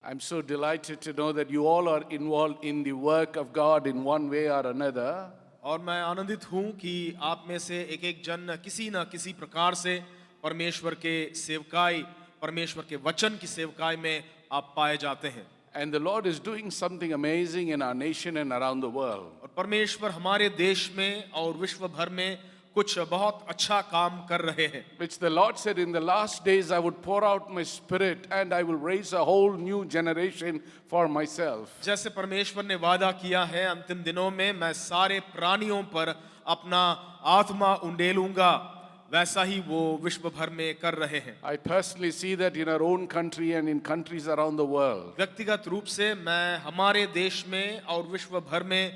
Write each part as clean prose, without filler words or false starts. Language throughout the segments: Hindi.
I'm so delighted to know that you all are involved in the work of God in one way or another. और मैं आनंदित हूं कि आप में से एक एक जन किसी न किसी प्रकार से परमेश्वर के सेवकाई, परमेश्वर के वचन की सेवकाई में आप पाए जाते हैं। And the Lord is doing something amazing in our nation and around the world. और परमेश्वर हमारे देश में और विश्व भर में कुछ बहुत अच्छा काम कर रहे हैं। Which the Lord said, in the last days I would pour out my spirit and I will raise a whole new generation for myself. जैसे परमेश्वर ने वादा किया है, अंतिम दिनों में मैं सारे प्राणियों पर अपना आत्मा उंडेलूंगा, वैसा ही वो विश्व भर में कर रहे हैं। I personally see that in our own country and in countries around the world. व्यक्तिगत रूप से मैं हमारे देश में और विश्व भर में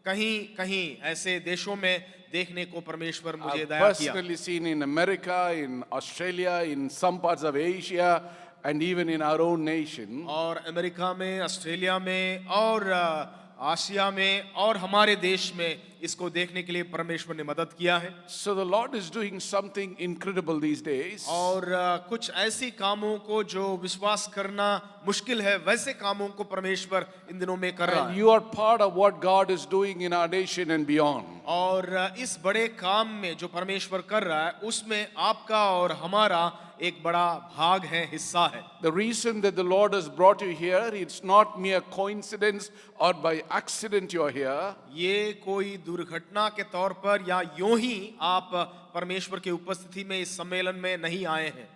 कहीं कहीं ऐसे देशों में देखने को परमेश्वर मुझे I've दया किया। personally seen in America, in Australia, in some parts of Asia, and even in our own nation. और अमेरिका में, ऑस्ट्रेलिया में और आसिया में और हमारे देश में इसको देखने के लिए परमेश्वर ने मदद किया है। So the Lord is doing something incredible these days. और कुछ ऐसी कामों को जो विश्वास करना मुश्किल है, वैसे कामों को परमेश्वर इन दिनों में कर रहा And है। you are part of what God is doing in our nation and beyond. और इस बड़े काम में जो परमेश्वर कर रहा है, उसमें आपका और हमारा एक बड़ा भाग है, हिस्सा है। The reason that the Lord has brought you here, it's not mere coincidence or by accident you are here. ये कोई दुर्घटना के तौर पर या यूं ही आप परमेश्वर की उपस्थिति में इस सम्मेलन में नहीं आए हैं,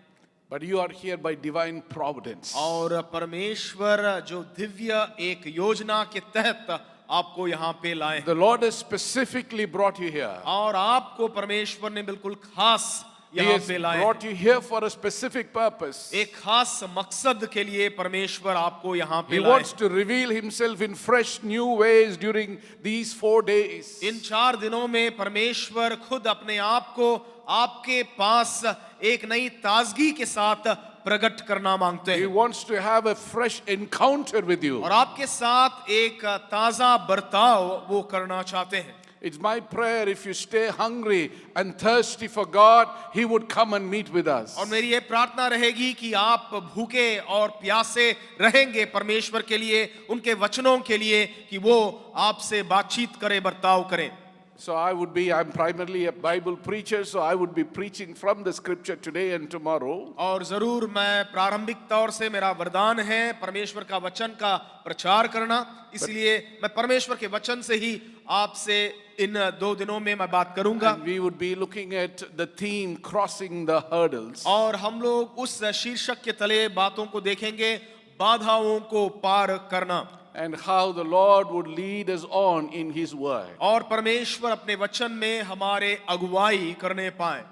But you are here by divine providence. और परमेश्वर जो दिव्य एक योजना के तहत आपको यहाँ पे लाए हैं। The Lord has specifically brought you here. और आपको परमेश्वर ने बिल्कुल खास He यहाँ has पे लाए brought हैं। you here for a specific purpose. एक खास मकसद के लिए परमेश्वर आपको यहाँ पे He लाए wants हैं। to reveal himself in fresh new ways during these 4 days. इन 4 दिनों में परमेश्वर खुद अपने आप को आपके पास एक नई ताजगी के साथ प्रकट करना मांगते He हैं, wants to have a fresh encounter with you. और आपके साथ एक ताजा बर्ताव वो करना चाहते हैं। It's my prayer, if you stay hungry and thirsty for God, He would come and meet with us. और मेरी ये प्रार्थना रहेगी कि आप भूखे और प्यासे रहेंगे परमेश्वर के लिए, उनके वचनों के लिए, कि वो आपसे बातचीत करे, बर्ताव करें। So I'm primarily a Bible preacher, so I would be preaching from the scripture today and tomorrow. और जरूर मैं प्रारंभिक तौर से मेरा वरदान है परमेश्वर का वचन का प्रचार करना, इसलिए मैं परमेश्वर के वचन से ही आपसे इन 2 दिनों में मैं बात करूंगा। And we would be looking at the theme, crossing the hurdles. और हम लोग उस शीर्षक के तले बातों को देखेंगे, बाधाओं को पार करना, And how the Lord would lead us on in His word. और परमेश्वर अपने वचन में हमारे अगुवाई करने पाए।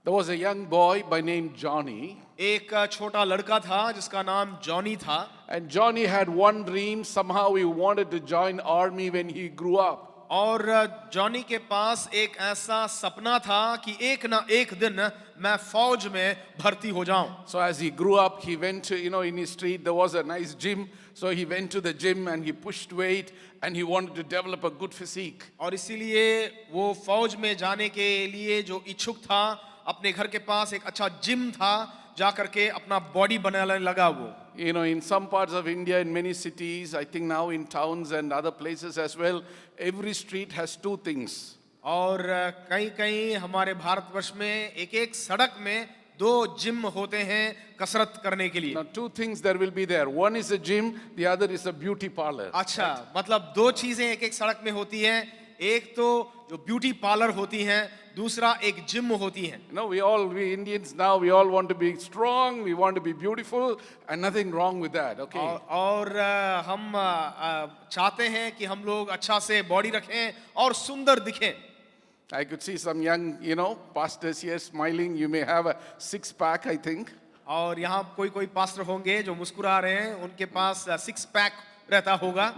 There was a young boy by name Johnny. एक छोटा लड़का था जिसका नाम जॉनी था, And Johnny had one dream. Somehow he wanted to join army when he grew up. और जॉनी के पास एक ऐसा सपना था कि एक ना एक दिन मैं फौज में भर्ती हो जाऊं। So as he grew up, he went to, in his street, there was a nice gym. So he went to the gym and he pushed weight and he wanted to develop a good physique. और इसीलिए वो फौज में जाने के लिए जो इच्छुक था, अपने घर के पास एक अच्छा जिम था, जाकर के अपना बॉडी बनाने लगा वो। In some parts of India, in many cities, I think now in towns and other places as well, every street has 2 things. और कहीं कहीं हमारे भारतवर्ष में एक एक सड़क में 2 जिम होते हैं कसरत करने के लिए। Now 2 things there will be there. One is a gym, the other is a beauty parlor. अच्छा, मतलब 2 चीजें एक एक सड़क में होती हैं, एक तो जो ब्यूटी पार्लर होती हैं, दूसरा एक जिम होती है। We Indians now, we all want to be strong, we want to be beautiful, and nothing wrong with that, okay? और हम चाहते हैं कि हम लोग अच्छा से बॉडी रखें और सुंदर दिखें। I could see some young, pastors here smiling. You may have a 6-pack, I think. और यहाँ कोई पास्टर होंगे जो मुस्कुरा रहे हैं, उनके पास 6 पैक रहता होगा।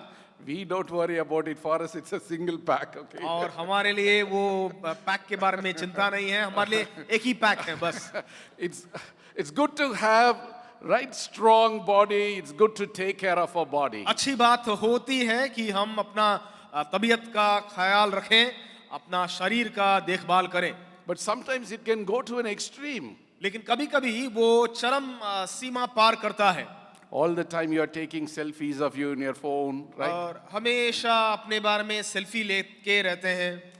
We don't worry about it. For us, it's a single pack, okay? और हमारे लिए वो पैक के बारे में चिंता नहीं है, हमारे लिए एक ही पैक है बस। It's good to have right strong body. It's good to take care of our body. अच्छी बात होती है कि हम अपना तबीयत का ख्याल रखें, अपना शरीर का देखभाल करें। But sometimes it can go to an extreme. लेकिन कभी-कभी वो चरम सीमा पार करता है। All the time you are taking selfies of you in your phone, right? और हमेशा अपने बारे में सेल्फी लेके रहते हैं।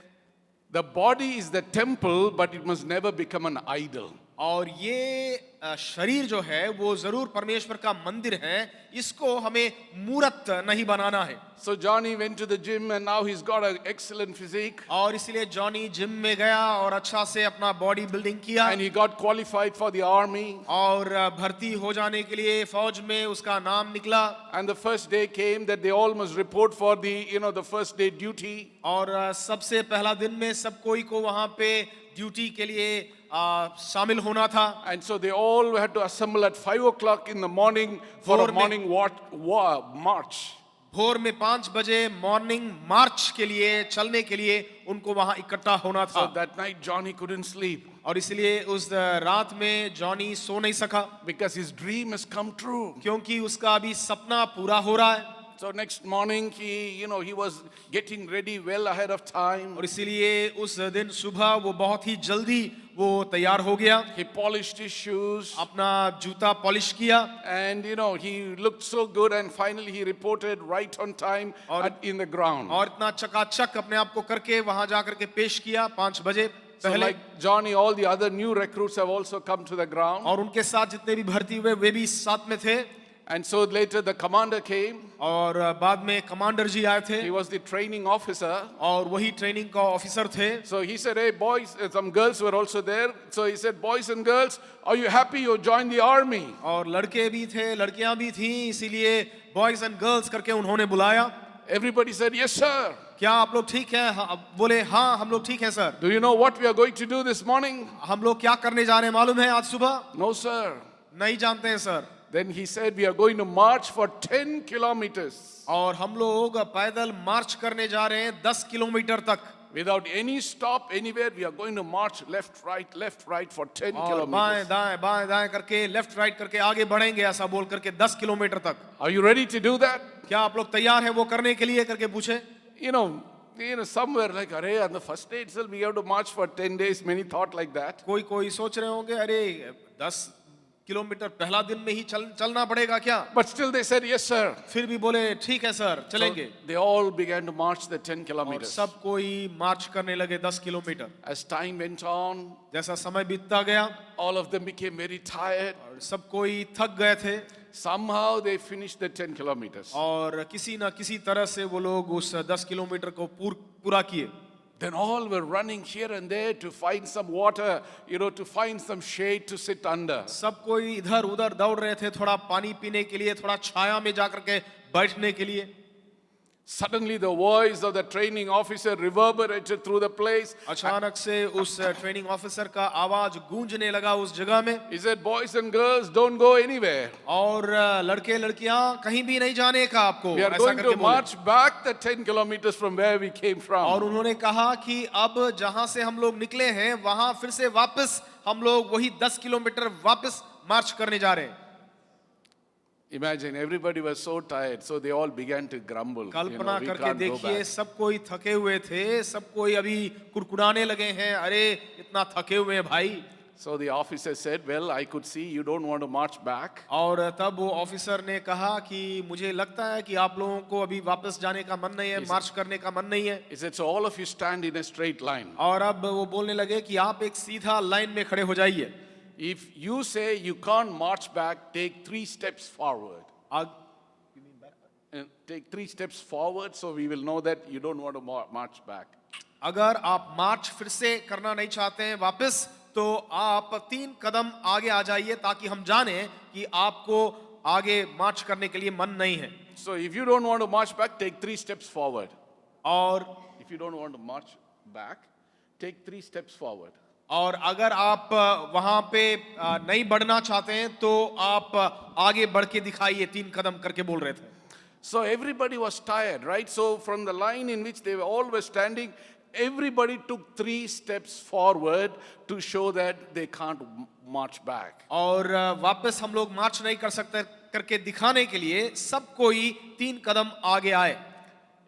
The body is the temple, but it must never become an idol. और ये शरीर जो है वो जरूर परमेश्वर का मंदिर है, इसको हमें मूर्त नहीं बनाना है। So Johnny went to the gym and now he's got an excellent physique. और इसलिए जॉनी जिम में गया और अच्छा से अपना बॉडी बिल्डिंग किया And he got qualified for the army. और भर्ती हो जाने के लिए फौज में उसका नाम निकला। And the first day came that they all must report for the first day duty. और सबसे पहला दिन में सब कोई को वहां पे ड्यूटी के लिए शामिल होना था। And so they all had to assemble at 5 o'clock in the morning for भोर a में- morning march. भोर में 5 बजे मॉर्निंग मार्च के लिए चलने के लिए उनको वहां इकट्ठा होना So था। that night Johnny couldn't sleep और इसलिए उस रात में जॉनी सो नहीं सका because his dream has come true. क्योंकि उसका अभी सपना पूरा हो रहा है। So next morning he was getting ready well ahead of time. और इसीलिए उस दिन सुबह वो बहुत ही जल्दी वो तैयार हो गया, He polished his shoes अपना जूता पॉलिश किया and he looked so good and finally he reported right on time और- in the ground. और इतना चकाचक अपने आप को करके वहां जाकर के पेश किया 5 बजे So पहले। like Johnny, all the other new recruits have also come to the ground. और उनके साथ जितने भी भर्ती हुए वे भी साथ में थे। And so later the commander came. और बाद में कमांडर जी आए थे He was the training officer. और वही ट्रेनिंग का ऑफिसर थे। So he said, hey boys, some girls were also there. So he said, boys and girls, are you happy you joined the army? और लड़के भी थे, लड़कियां भी थी, इसीलिए बॉयज एंड गर्ल्स करके उन्होंने बुलाया। Everybody said, yes sir. क्या आप लोग ठीक हैं? हाँ, बोले हाँ हम लोग ठीक हैं sir. Do you know what we are going to do this morning? हम लोग क्या करने जा रहे हैं मालूम है आज सुबह? No sir. नहीं जानते हैं sir. Then he said, we are going to march for 10 kilometers और हम लोग पैदल मार्च करने जा रहे हैं 10 किलोमीटर तक। without any stop anywhere. We are going to march left, right for 10 और बाएं kilometers. दाएं करके लेफ्ट राइट करके आगे बढ़ेंगे ऐसा बोल करके 10 किलोमीटर तक। Are you ready to do that? क्या आप लोग तैयार हैं वो करने के लिए करके पूछे? You know, somewhere like, array, on the first day itself we have to march for 10 days. Many thought like that. कोई सोच रहे होंगे अरे 10 किलोमीटर पहला दिन में ही चलना पड़ेगा क्या? But still they said, yes sir. फिर भी बोले ठीक है सर So चलेंगे। they all began to march the 10 और kilometers. सब कोई मार्च करने लगे 10 kilometre. As time went on, जैसा समय बीतता गया all of them became very tired. और सब कोई थक गए थे Somehow they finished the 10 kilometers. और किसी ना किसी तरह से वो लोग उस 10 किलोमीटर को पूरा किए। Then all were running here and there to find some water, to find some shade to sit under. सब कोई इधर उधर दौड़ रहे थे थोड़ा पानी पीने के लिए, थोड़ा छाया में जाकर के बैठने के लिए। Suddenly the voice of the training officer reverberated through the place. अचानक से उस ट्रेनिंग ऑफिसर का आवाज गूंजने लगा उस जगह में। He said, boys and girls, don't go anywhere. और लड़के लड़कियां कहीं भी नहीं जाने का आपको, We are ऐसा going करके to बोले। march back the 10 kilometers from where we came और from. उन्होंने कहा कि अब जहां से हम लोग निकले हैं वहां फिर से वापस हम लोग वही 10 किलोमीटर वापस मार्च करने जा रहे हैं। Imagine, everybody was so tired, so they all began to grumble. Kalpana We करके can't go देखिए back. सब कोई थके हुए थे, सब कोई अभी कुड़कुड़ाने लगे हैं, अरे इतना थके हुए हैं भाई। So the officer said, well, I could see you don't want to march back. और तब वो ऑफिसर ने कहा कि मुझे लगता है कि आप लोगों को अभी वापस जाने का मन नहीं है, मार्च करने का मन नहीं है। He said, so all of you stand in a straight line. और अब वो बोलने लगे कि आप एक सीधा लाइन में खड़े हो जाइए। If you say you can't march back, take 3 steps forward. And take 3 steps forward so we will know that you don't want to march back. अगर आप मार्च फिर से करना नहीं चाहते हैं वापस, तो आप 3 कदम आगे आ जाइए ताकि हम जाने कि आपको आगे मार्च करने के लिए मन नहीं है। So if you don't want to march back, take 3 steps forward. और If you don't want to march back, take 3 steps forward. और अगर आप वहां पे नहीं बढ़ना चाहते हैं तो आप आगे बढ़ के दिखाइए, 3 कदम करके बोल रहे थे। So everybody was tired, right? So from the line in which they all were standing, everybody took 3 steps forward to show that they can't march back. और वापस हम लोग मार्च नहीं कर सकते करके दिखाने के लिए सब कोई 3 कदम आगे आए।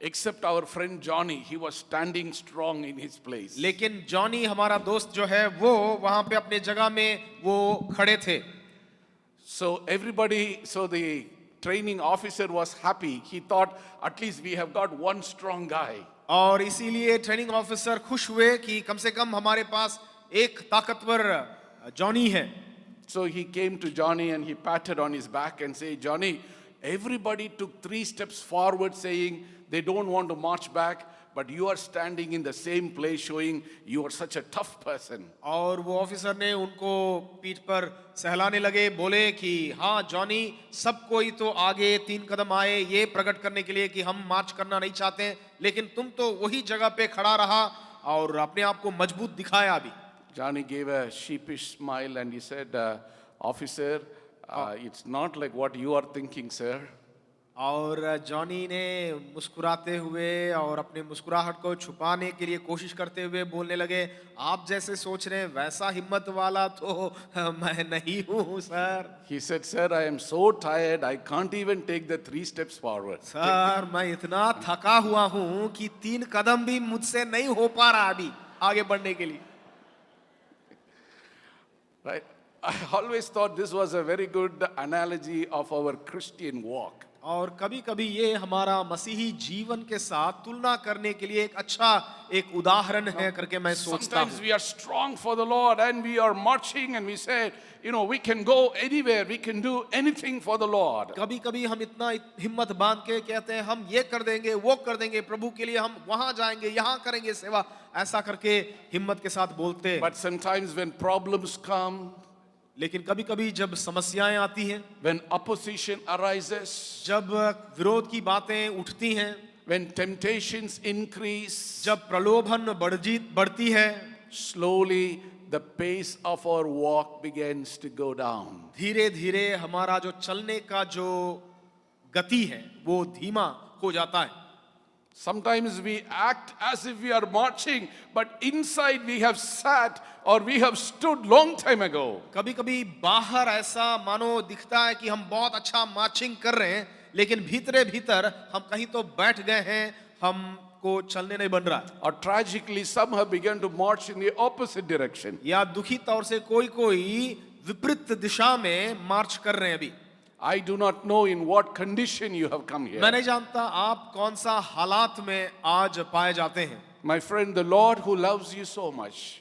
Except our friend Johnny, he was standing strong in his place. लेकिन जॉनी हमारा दोस्त जो है वो वहां पे अपने जगह में वो खड़े थे। So everybody, so the training officer was happy. He thought, at least we have got one strong guy. और इसीलिए ट्रेनिंग ऑफिसर खुश हुए कि कम से कम हमारे पास एक ताकतवर जॉनी है। So he came to Johnny and he patted on his back and said, Johnny, everybody took 3 steps forward saying they don't want to march back, but you are standing in the same place showing you are such a tough person. और वो ऑफिसर ने उनको पीठ पर सहलाने लगे, बोले कि हाँ जॉनी, सब कोई तो आगे 3 कदम आए ये प्रकट करने के लिए कि हम मार्च करना नहीं चाहते, लेकिन तुम तो वही जगह पे खड़ा रहा और अपने आप को मजबूत दिखाया अभी। Johnny gave a sheepish smile and he said, officer, it's not like what you are thinking, sir. और जॉनी ने मुस्कुराते हुए और अपने मुस्कुराहट को छुपाने के लिए कोशिश करते हुए बोलने लगे, आप जैसे सोच रहे हैं वैसा हिम्मत वाला तो मैं नहीं हूँ sir. He said, sir, I am so tired, I can't even take the 3 steps forward. Sir मैं इतना थका हुआ हूँ कि 3 कदम भी मुझसे नहीं हो पा रहा अभी आगे बढ़ने के लिए। Right? I always thought this was a very good analogy of our Christian walk. और कभी-कभी ये हमारा मसीही जीवन के साथ तुलना करने के लिए एक अच्छा एक उदाहरण है करके मैं सोचता Sometimes हूँ। we are strong for the Lord and we are marching and we say, we can go anywhere, we can do anything for the Lord. कभी-कभी हम इतना हिम्मत बांध के कहते हैं हम ये कर देंगे वो कर देंगे प्रभु के लिए, हम वहां जाएंगे यहाँ करेंगे सेवा, ऐसा करके हिम्मत के साथ बोलते हैं। But sometimes when problems come, लेकिन कभी-कभी जब समस्याएं आती हैं, when opposition arises, जब विरोध की बातें उठती हैं, when temptations increase, जब प्रलोभन बढ़ती है, slowly the pace of our walk begins to go down. धीरे-धीरे हमारा जो चलने का जो गति है वो धीमा हो जाता है। Sometimes we act as if we are marching, but inside we have sat or we have stood long time ago. कभी-कभी बाहर ऐसा मानो दिखता है कि हम बहुत अच्छा मार्चिंग कर रहे हैं, लेकिन भीतर हम कहीं तो बैठ गए हैं, हमको चलने नहीं बन रहा। Or tragically, some have begun to march in the opposite direction. या दुखी तौर से कोई विपरीत दिशा में मार्च कर रहे हैं अभी। I do not know in what condition you have come here. मैं नहीं जानता आप कौन सा हालात में आज पाए जाते हैं। My friend, the Lord who loves you so much,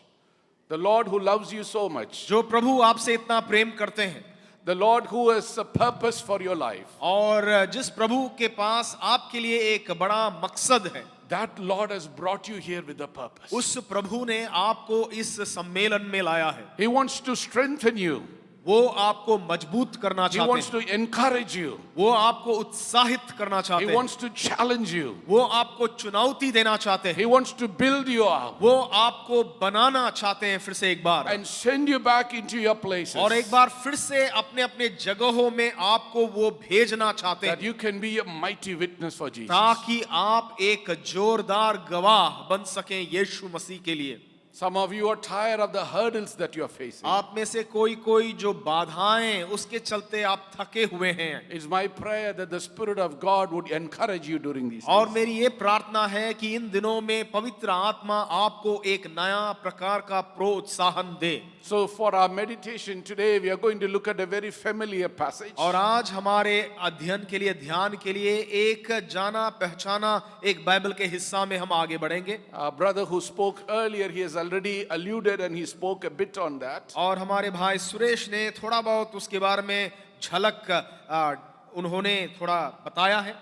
the Lord who loves you so much, जो प्रभु आपसे इतना प्रेम करते हैं, the Lord who has a purpose for your life, और जिस प्रभु के पास आपके लिए एक बड़ा मकसद है, that Lord has brought you here with a purpose. उस प्रभु ने आपको इस सम्मेलन में लाया है। He wants to strengthen you. वो आपको मजबूत करना He चाहते wants हैं, to encourage you. वो आपको उत्साहित करना He चाहते हैं, wants to challenge you. वो आपको चुनौती देना चाहते हैं, He wants to build you up वो आपको बनाना चाहते हैं फिर से एक बार, and send you back into your places और एक बार फिर से अपने अपने जगहों में आपको वो भेजना चाहते that हैं, you can be a mighty witness for Jesus. ताकि आप एक जोरदार गवाह बन सकें यीशु मसीह के लिए। Some of you are tired of the hurdles that you are facing. आप में से कोई जो बाधाएं उसके चलते आप थके हुए हैं, It's my prayer that the Spirit of God would encourage you during these और days. मेरी ये प्रार्थना है कि इन दिनों में पवित्र आत्मा आपको एक नया प्रकार का प्रोत्साहन दे। So for our meditation today, we are going to look at a very familiar passage. और आज हमारे अध्ययन के लिए ध्यान के लिए एक जाना पहचाना एक बाइबल के हिस्सा में हम आगे बढ़ेंगे। Our brother who spoke earlier, he has already alluded and he spoke a bit on that. और हमारे भाई सुरेश ने थोड़ा बहुत उसके बारे में झलक उन्होंने थोड़ा बताया है।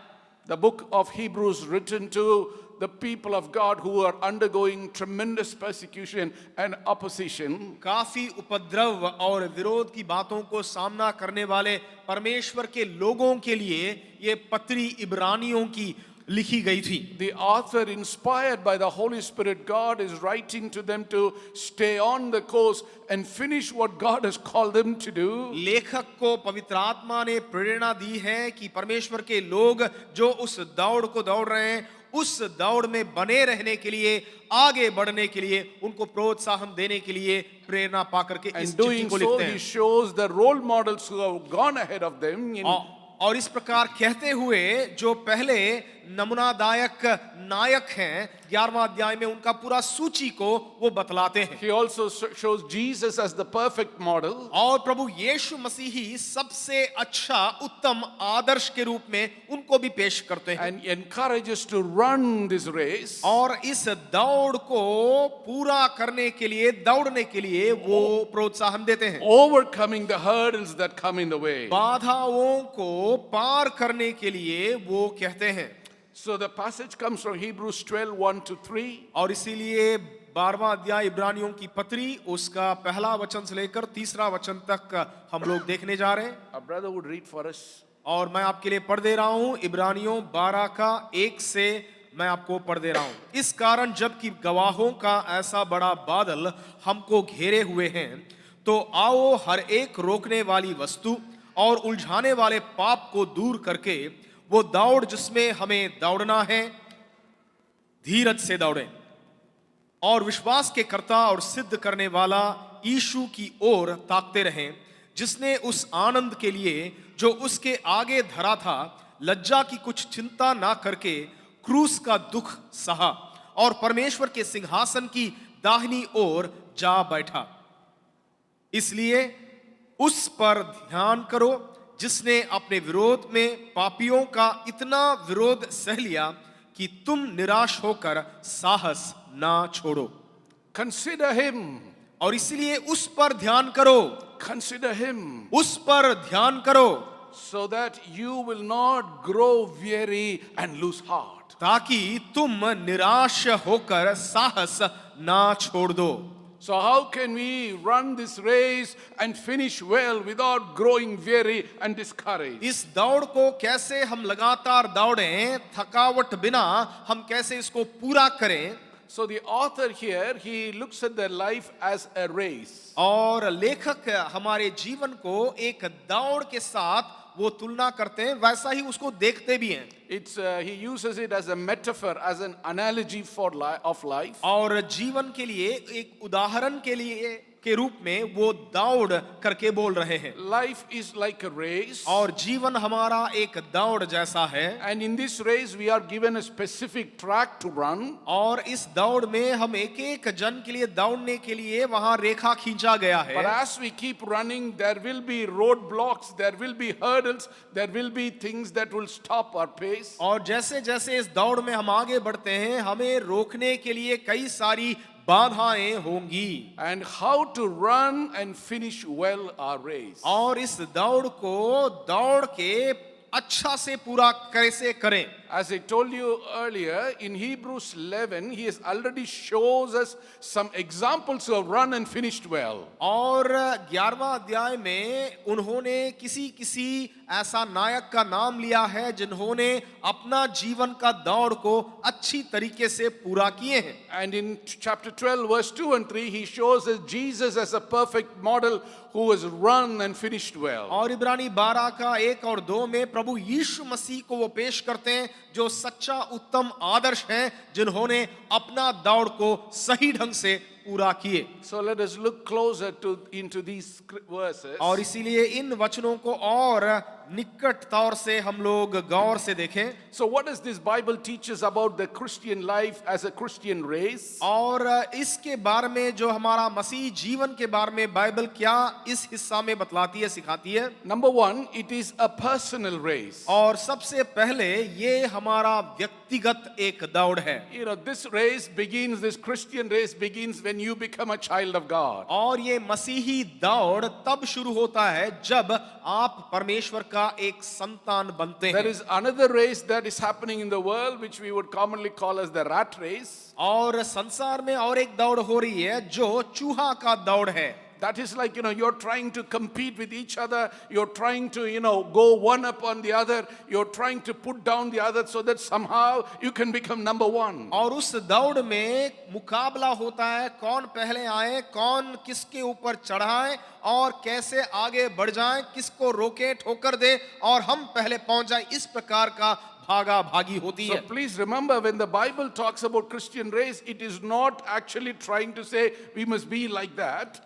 The book of Hebrews written to the people of God who are undergoing tremendous persecution and opposition. काफी उपद्रव और विरोध की बातों को सामना करने वाले परमेश्वर के लोगों के लिए ये पत्री इब्रानियों की लिखी गई थी। The author, inspired by the Holy Spirit, God is writing to them to stay on the course and finish what God has called them to do. लेखक को पवित्र आत्मा ने प्रेरणा दी है कि परमेश्वर के लोग जो उस दौड़ को दौड़ रहे हैं, उस दौड़ में बने रहने के लिए, आगे बढ़ने के लिए, उनको प्रोत्साहन देने के लिए प्रेरणा पाकर के इस And चिट्ठी doing को so, लिखते he हैं। shows the role models who have gone ahead of them in और इस प्रकार कहते हुए जो पहले नमूनादायक नायक हैं, 11वां अध्याय में उनका पूरा सूची को वो बतलाते हैं। He also shows Jesus as the perfect model. और प्रभु यीशु मसीह ही सबसे अच्छा उत्तम आदर्श के रूप में उनको भी पेश करते हैं And encourages to run this race. और इस दौड़ को पूरा करने के लिए, दौड़ने के लिए वो प्रोत्साहन देते हैं, Overcoming the hurdles that come in the way. बाधाओं को पार करने के लिए वो कहते हैं। So the passage comes from Hebrews 12:1-3. और इसीलिए 12वां अध्याय इब्रानियों की पत्री उसका पहला वचन से लेकर 3रा वचन तक हम लोग देखने जा रहे हैं। Our brother would read for us. और मैं आपके लिए पढ़ दे रहा हूं इब्रानियों 12 का 1 से मैं आपको पढ़ दे रहा हूं। इस कारण जबकि गवाहों का ऐसा बड़ा बादल हमको घेरे हुए हैं, तो आओ हर एक रोकने वाली वस्तु और उलझाने वाले पाप को दूर करके वो दौड़ जिसमें हमें दौड़ना है, धीरज से दौड़ें और विश्वास के कर्ता और सिद्ध करने वाला यीशु की ओर ताकते रहें, जिसने उस आनंद के लिए जो उसके आगे धरा था लज्जा की कुछ चिंता ना करके क्रूस का दुख सहा और परमेश्वर के सिंहासन की दाहिनी ओर जा बैठा। इसलिए उस पर ध्यान करो जिसने अपने विरोध में पापियों का इतना विरोध सह लिया कि तुम निराश होकर साहस ना छोड़ो। Consider him. और इसलिए उस पर ध्यान करो, Consider him. उस पर ध्यान करो So that you will not grow weary and lose heart. ताकि तुम निराश होकर साहस ना छोड़ दो। So how can we run this race and finish well without growing weary and discouraged? इस दौड़ को कैसे हम लगातार दौड़ें, थकावट बिना हम कैसे इसको पूरा करें? So the author here, he looks at their life as a race. और लेखक हमारे जीवन को एक दौड़ के साथ वो तुलना करते हैं, वैसा ही उसको देखते भी हैं। He uses it as a metaphor, as an analogy for of life. और जीवन के लिए एक उदाहरण के लिए के रूप में वो दौड़ करके बोल रहे हैं। Life is like a race. और जीवन हमारा एक दौड़ जैसा है। And in this race we are given a specific track to run. और इस दौड़ में हम एक एक जन के लिए दौड़ने के लिए वहां रेखा खींचा गया है। But as we keep running, there will be roadblocks, there will be hurdles, there will be things that will stop our pace. और जैसे जैसे इस दौड़ में हम आगे बढ़ते हैं, हमें रोकने के लिए कई सारी बाधाएं होंगी। And how to run and finish well our race. और इस दौड़ को दौड़ के अच्छा से पूरा कैसे करें? As I told you earlier, in Hebrews 11, he has already shows us some examples who have run and finished well. और 11वां अध्याय में उन्होंने किसी ऐसा नायक का नाम लिया है जिन्होंने अपना जीवन का दौड़ को अच्छी तरीके से पूरा किए हैं। And in chapter 12, verse 2 and 3, he shows us Jesus as a perfect model who has run and finished well. और इब्रानी 12 का 1 और 2 में प्रभु यीशु मसीह को वो पेश करते हैं जो सच्चा उत्तम आदर्श हैं, जिन्होंने अपना दौड़ को सही ढंग से पूरा किए। So let us look closer into these verses. और इसीलिए इन वचनों को और निकट तौर से हम लोग गौर से देखें। So what does this Bible teach us about the Christian life as a Christian race? और इसके बारे में जो हमारा मसीह जीवन के बारे में बाइबल क्या इस हिस्सा में बतलाती है, सिखाती है। Number one, it is a personal race. और सबसे पहले ये हमारा व्यक्तिगत एक दौड़ है। You know, this race begins, this Christian race begins when you become a child of God. और ये मसीही दौड़ तब शुरू होता है जब आप परमेश्वर का एक संतान बनते हैं। There is another race that is happening in the world which we would commonly call as the rat race. और संसार में और एक दौड़ हो रही है जो चूहा का दौड़ है। That is like, you know, you're trying to compete with each other. You're trying to, you know, go one up on the other. You're trying to put down the other so that somehow you can become number one. और उस दौड़ में मुकाबला होता है, कौन पहले आए, कौन किसके ऊपर चढ़ाए और कैसे आगे बढ़ जाए, किसको रोके, ठोकर दे और हम पहले पहुंच जाए। इस प्रकार का भागा भागी होती So है। please remember, when the Bible talks about Christian race, it is not actually trying to say we must be like that.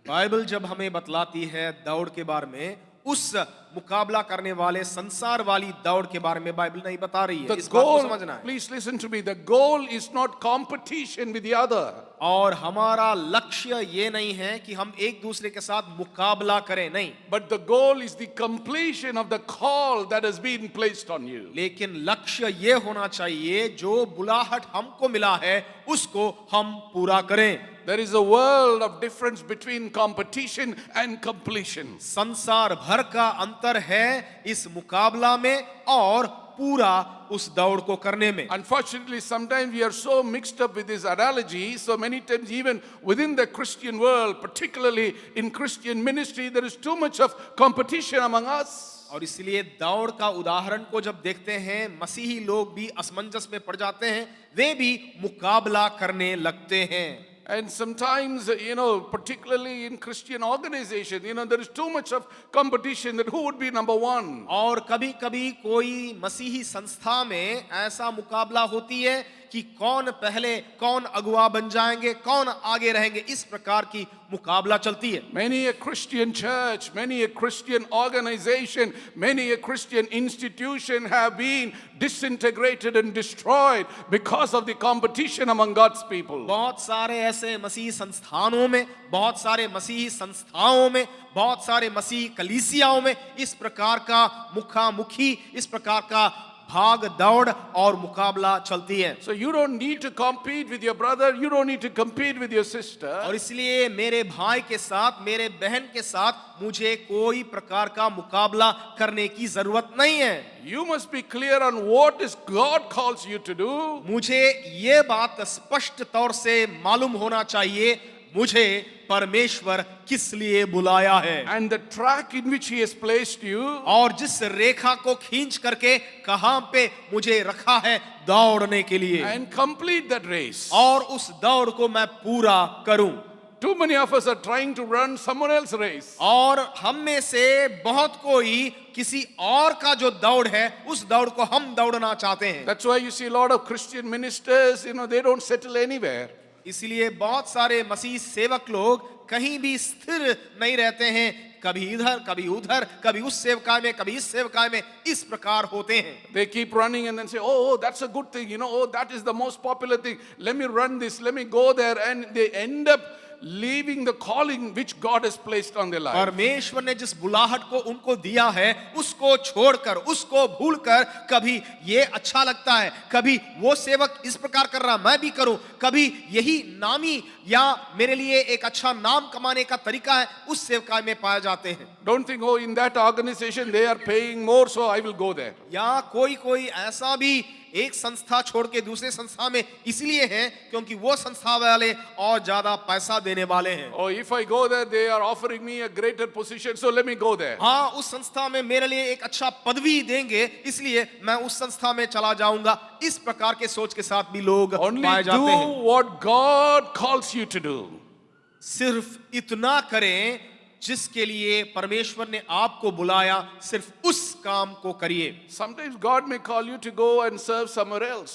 Bible जब हमें बतलाती है दौड़ के बारे में, उस मुकाबला करने वाले संसार वाली दौड़ के बारे में बाइबल नहीं बता रही है। The इस बात को goal, समझना है। please listen to me, the goal is not competition with the other. और हमारा लक्ष्य ये नहीं है कि हम एक दूसरे के साथ मुकाबला करें, नहीं, But the goal is the completion of the call that has been placed on you. लेकिन लक्ष्य ये होना चाहिए जो बुलाहट हमको मिला है उसको हम पूरा करें। There is a world of difference between competition and completion. संसार भर का अंतर है इस मुकाबला में और पूरा उस दौड़ को करने में। Unfortunately, sometimes we are so mixed up with this analogy, so many times even within the Christian world, particularly in Christian ministry, there is too much of competition among us. और इसलिए दौड़ का उदाहरण को जब देखते हैं, मसीही लोग भी असमंजस में पड़ जाते हैं, वे भी मुकाबला करने लगते हैं। And sometimes, particularly in Christian organization, there is too much of competition that who would be number one. और कभी-कभी कोई मसीही संस्था में ऐसा मुकाबला होती है कि कौन पहले, कौन अगुवा बन जाएंगे, कौन आगे रहेंगे, इस प्रकार की मुकाबला चलती है। Many a Christian church, many a Christian organization, many a Christian institution have been disintegrated and destroyed because of the competition among God's people. बहुत सारे ऐसे मसीही संस्थानों में, बहुत सारे मसीही संस्थाओं में, बहुत सारे मसीही कलीसियाओं में इस प्रकार का मुखामुखी, इस प्रकार का भाग दौड़ और मुकाबला चलती है। So you don't need to compete with your brother, you don't need to compete with your sister. और इसलिए मेरे भाई के साथ, मेरे बहन के साथ मुझे कोई प्रकार का मुकाबला करने की जरूरत नहीं है। You must be clear on what is God calls you to do. मुझे ये बात स्पष्ट तौर से मालूम होना चाहिए मुझे परमेश्वर किस लिए बुलाया है, And the track in which He has placed you, और जिस रेखा को खींच करके कहां पे मुझे रखा है दौड़ने के लिए, and complete that race. और उस दौड़ को मैं पूरा करूं। Too many of us are trying to run someone else's race. और हम में से बहुत कोई किसी और का जो दौड़ है उस दौड़ को हम दौड़ना चाहते हैं। That's why you see a lot of Christian ministers, they don't settle anywhere. इसलिए बहुत सारे मसीह सेवक लोग कहीं भी स्थिर नहीं रहते हैं, कभी इधर कभी उधर, कभी उस सेवकाई में कभी इस सेवकाई में, इस प्रकार होते हैं। They keep running and then say, oh, that's a good thing, oh, that is the most popular thing. Let me run this, let me go there. And they end up leaving the calling which God has placed on their life. परमेश्वर ने जिस बुलाहट को उनको दिया है उसको छोड़कर, उसको भूलकर, कभी ये अच्छा लगता है, कभी वो सेवक इस प्रकार कर रहा मैं भी करूं, कभी यही नामी या मेरे लिए एक अच्छा नाम कमाने का तरीका है, उस सेवकाई में पाए जाते हैं। Don't think, oh, in that organization they are paying more, so I will go there. या कोई ऐसा भी एक संस्था छोड़ के दूसरे संस्था में इसलिए है क्योंकि वो संस्था वाले और ज्यादा पैसा देने वाले हैं। Oh, if I go there, they are offering me a greater position, so let me go there. हाँ, उस संस्था में मेरे लिए एक अच्छा पदवी देंगे, इसलिए मैं उस संस्था में चला जाऊंगा। इस प्रकार के सोच के साथ भी लोग Only पाए do जाते हैं। what God calls you to do. सिर्फ इतना करें जिसके लिए परमेश्वर ने आपको बुलाया, सिर्फ उस काम को करिए। Sometimes God may call you to go and serve somewhere else.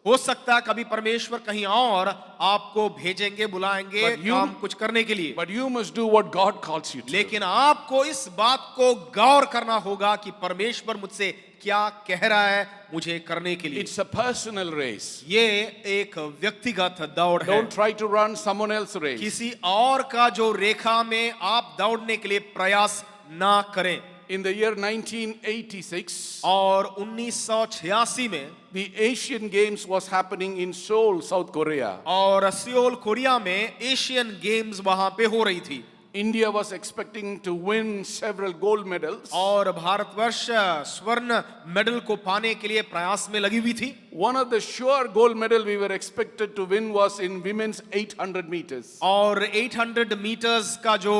हो सकता है कभी परमेश्वर कहीं और आपको भेजेंगे, बुलाएंगे काम कुछ करने के लिए, But you must do what God calls you to do. लेकिन आपको इस बात को गौर करना होगा कि परमेश्वर मुझसे क्या कह रहा है मुझे करने के लिए। It's a personal race. ये एक व्यक्तिगत दौड़ है। Don't try to run someone else's race. किसी और का जो रेखा में आप दौड़ने के लिए प्रयास ना करें। In the year 1986, और 1986 में the Asian Games was happening in Seoul, South Korea. और सियोल कोरिया में एशियन गेम्स वहां पे हो रही थी। India was expecting to win several gold medals. और भारतवर्ष स्वर्ण मेडल को पाने के लिए प्रयास में लगी हुई थी। One of the sure gold medal we were expected to win was in women's 800 meters. और 800 मीटर्स का जो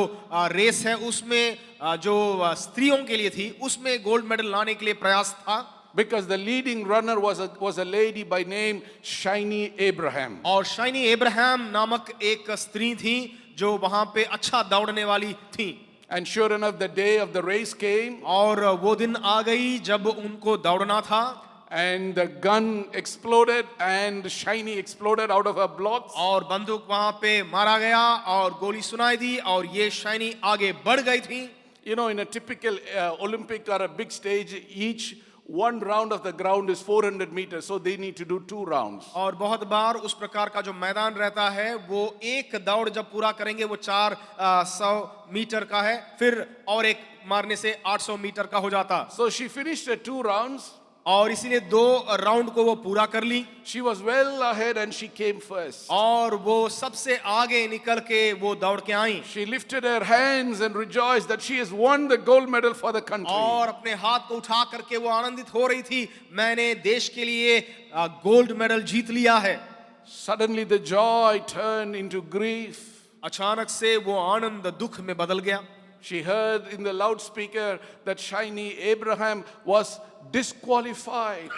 रेस है उसमें जो स्त्रियों के लिए थी उसमें गोल्ड मेडल लाने के लिए प्रयास था। Because the leading runner was a lady by name Shiny Abraham. और शाइनी एब्राहम नामक एक स्त्री थी जो वहां पे अच्छा दौड़ने वाली थी। And sure enough, the day of the race came. और वो दिन आ गई जब उनको दौड़ना था। And the gun exploded and Shiny exploded out of her blocks. और बंदूक वहां पे मारा गया और गोली सुनाई दी और ये शाइनी आगे बढ़ गई थी। You know, in a typical Olympic or a big stage, each one round of the ground is 400 meters, so they need to do 2 rounds. और बहुत बार उस प्रकार का जो मैदान रहता है वो एक दौड़ जब पूरा करेंगे वो 400 मीटर का है, फिर और एक मारने से 800 मीटर का हो जाता। So she finished her 2 rounds. और इसीलिए 2 राउंड को वो पूरा कर ली She was well ahead and she came first. और वो सबसे आगे निकल के वो दौड़ के आई She lifted her hands and rejoiced that she has won the gold medal for the country. और अपने हाथ को उठा करके वो आनंदित हो रही थी, मैंने देश के लिए गोल्ड मेडल जीत लिया है। Suddenly the joy turned into grief. अचानक से वो आनंद दुख में बदल गया। She heard in the loudspeaker that Shiny Abraham was disqualified.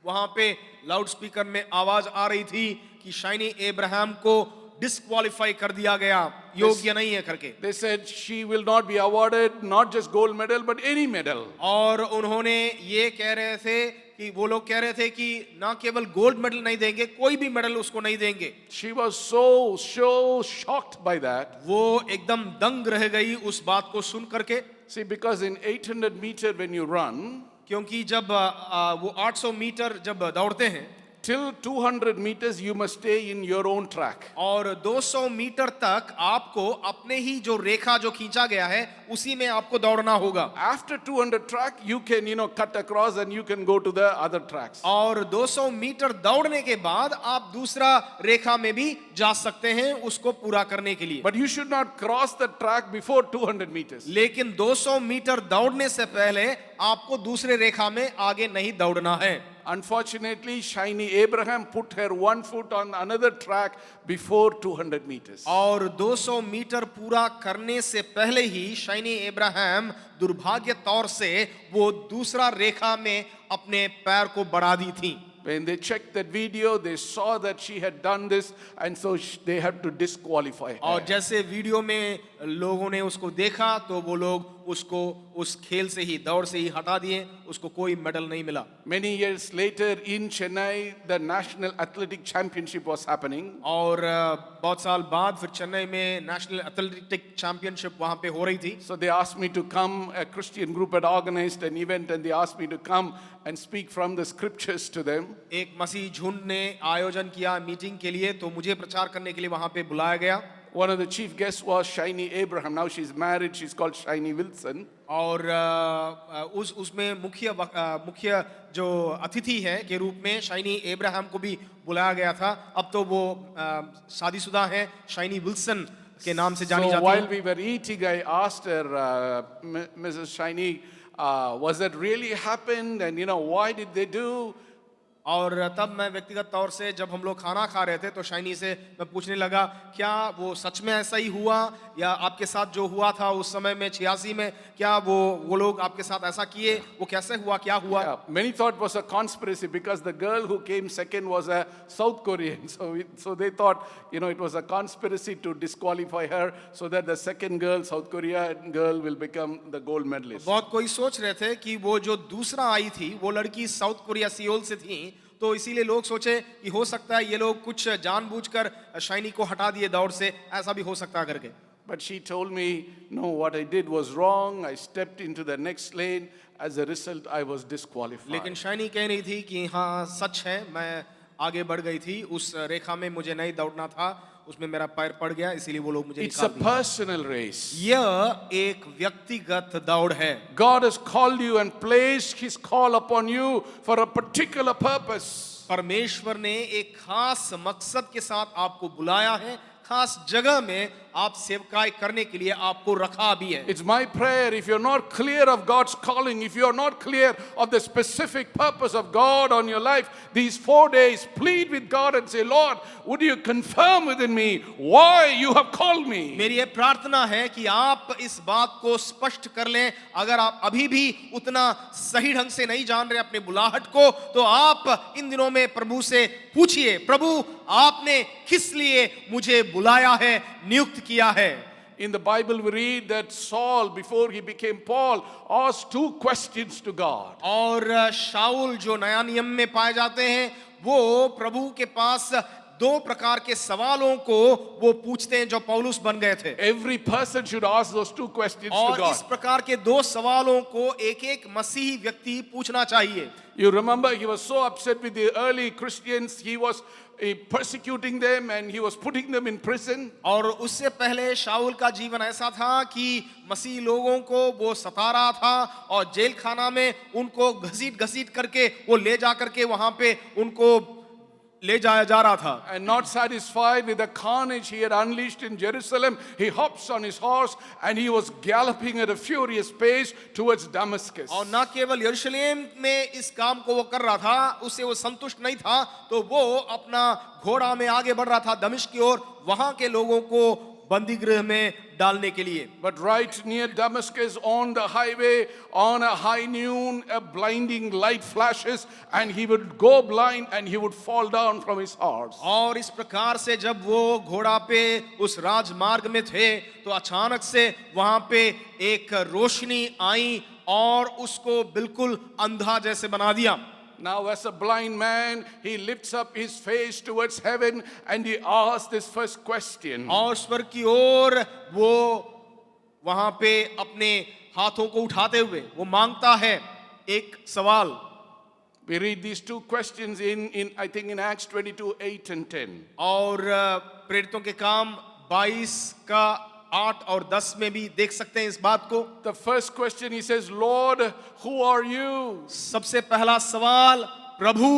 वहां पे लाउड स्पीकर में आवाज आ रही थी कि शाइनी अब्राहम को डिस्क्वालीफाई कर दिया गया, योग्य नहीं है करके। They said she will not be awarded not just gold medal but any medal. और उन्होंने ये कह रहे थे कि वो लोग कह रहे थे कि ना केवल गोल्ड मेडल नहीं देंगे, कोई भी मेडल उसको नहीं देंगे। She was so shocked by that. वो एकदम दंग रह गई उस बात को सुन करके। See, because in 800 meter when you run, क्योंकि जब वो 800 मीटर जब दौड़ते हैं till 200 meters you must stay in your own track. और 200 मीटर तक आपको अपने ही जो रेखा जो खींचा गया है उसी में आपको दौड़ना होगा। After 200 track you can cut across and you can go to the other tracks. और 200 मीटर दौड़ने के बाद आप दूसरा रेखा में भी जा सकते हैं उसको पूरा करने के लिए। But you should not cross the track before 200 meters. लेकिन 200 मीटर दौड़ने से पहले आपको दूसरे रेखा में आगे नहीं दौड़ना है। Unfortunately, Shiny Abraham put her one foot on another track before 200 meters. और 200 मीटर पूरा करने से पहले ही शाइनी अब्राहम दुर्भाग्य तौर से वो दूसरा रेखा में अपने पैर को बढ़ा दी थी। When they checked that video, they saw that she had done this, and so they had to disqualify her. और जैसे वीडियो में लोगों ने उसको देखा तो वो लोग उसको उस खेल से ही दौड़ से ही हटा दिए, उसको कोई मेडल नहीं मिला। Many years later in Chennai, the National Athletic Championship was happening. और बहुत साल बाद फिर चेन्नई में नेशनल एथलेटिक चैंपियनशिप वहां पे हो रही थी। So they asked me to come, a Christian group had organized an event and they asked me to come and speak from the scriptures to them. एक मसीह झुंड ने आयोजन किया मीटिंग के लिए, तो मुझे प्रचार करने के लिए वहां पे बुलाया गया। One of the chief guests was Shiny Abraham. Now she's married, she's called Shiny Wilson. और उसमें मुख्य जो अतिथि है के रूप में शाइनी अब्राहम को भी बुलाया गया था। अब तो वो शादीशुदा हैं, शाइनी विल्सन के नाम से जानी So जाती while है। we were eating, I asked her, Mrs. Shiny, was that really happened? And why did they do? और तब मैं व्यक्तिगत तौर से जब हम लोग खाना खा रहे थे तो शाइनी से मैं पूछने लगा, क्या वो सच में ऐसा ही हुआ या आपके साथ जो हुआ था उस समय में 86 में, क्या वो लोग आपके साथ ऐसा किए, वो कैसे हुआ, क्या हुआ? Yeah, many thought it was a conspiracy because the girl who came second was a South Korean. So they thought, it was a conspiracy to disqualify her so that the second girl, South Korean girl, will become the gold medalist. बहुत कोई सोच रहे थे कि वो जो दूसरा आई थी वो लड़की साउथ कोरिया सियोल से थी, तो इसीलिए लोग सोचे कि हो सकता है ये लोग कुछ जानबूझकर शाइनी को हटा दिए दौड़ से, ऐसा भी हो सकता है करके। But she told me, no, what I did was wrong. I stepped into the next lane. As a result, I was disqualified. लेकिन शाइनी कह रही थी कि हाँ सच है, मैं आगे बढ़ गई थी, उस रेखा में मुझे नहीं दौड़ना था, उसमें मेरा पैर पड़ गया, इसीलिए वो लोग मुझे It's a निकाल दिए। personal race. यह एक व्यक्तिगत दौड़ है। God has called you and placed His call upon you for a particular purpose. परमेश्वर ने एक खास मकसद के साथ आपको बुलाया है, खास जगह में आप सेवकाई करने के लिए आपको रखा भी है। It's my prayer, if you're not clear of God's calling, if you're not clear of the specific purpose of God on your life, these 4 days, plead with God and say, Lord, would you confirm within me why you have called me? मेरी ये प्रार्थना है कि आप इस बात को स्पष्ट कर लें। अगर आप अभी भी उतना सही ढंग से नहीं जान रहे अपने बुलाहट को, तो आप इन दिनों में प्रभु से पूछिए, प्रभु आपने किस लिए मुझे बुलाया है, नियुक्त किया है। In the Bible we read that Saul, before he became Paul, asked 2 questions to God. और शाऊल जो नया नियम में पाए जाते हैं वो प्रभु के पास दो प्रकार के सवालों को वो पूछते हैं जो पौलुस बन गए थे। Every person should ask those two questions to और God. इस प्रकार के दो सवालों को एक एक मसीही व्यक्ति पूछना चाहिए। You remember, he was so upset with the early Christians. He was persecuting them and he was putting them in prison. और उससे पहले शाऊल का जीवन ऐसा था कि मसीह लोगों को वो सता रहा था और जेल खाना में उनको घसीट घसीट करके वो ले जा करके वहां पे उनको ले जाया जा रहा था। And not satisfied with the carnage he had unleashed in Jerusalem, he hops on his horse and he was galloping at a furious pace towards Damascus. और न केवल यरूशलेम में इस काम को वो कर रहा था, उससे वो संतुष्ट नहीं था, तो वो अपना घोड़ा में आगे बढ़ रहा था दमिश्क की ओर, वहां के लोगों को बंदी गृह में डालने के लिए। But right near Damascus on the highway, on a high noon, a blinding light flashes and he would go blind and he would fall down from his horse. और इस प्रकार से जब वो घोड़ा पे उस राजमार्ग में थे तो अचानक से वहां पे एक रोशनी आई और उसको बिल्कुल अंधा जैसे बना दिया। Now, as a blind man, he lifts up his face towards heaven and he asks this first question. और स्वर्ग की ओर वो वहां पे अपने हाथों को उठाते हुए वो मांगता है एक सवाल। We read these two questions in I think in Acts 22:8 and 10. और प्रेरितों के काम 22 का 8 और 10 में भी देख सकते हैं इस बात को। The first question, he says, Lord, who are you? सबसे पहला सवाल, प्रभु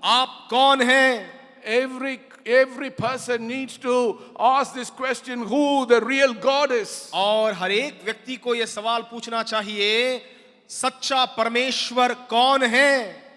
आप कौन हैं? Every person needs to ask this question, who the real God is. और हर एक व्यक्ति को यह सवाल पूछना चाहिए, सच्चा परमेश्वर कौन है?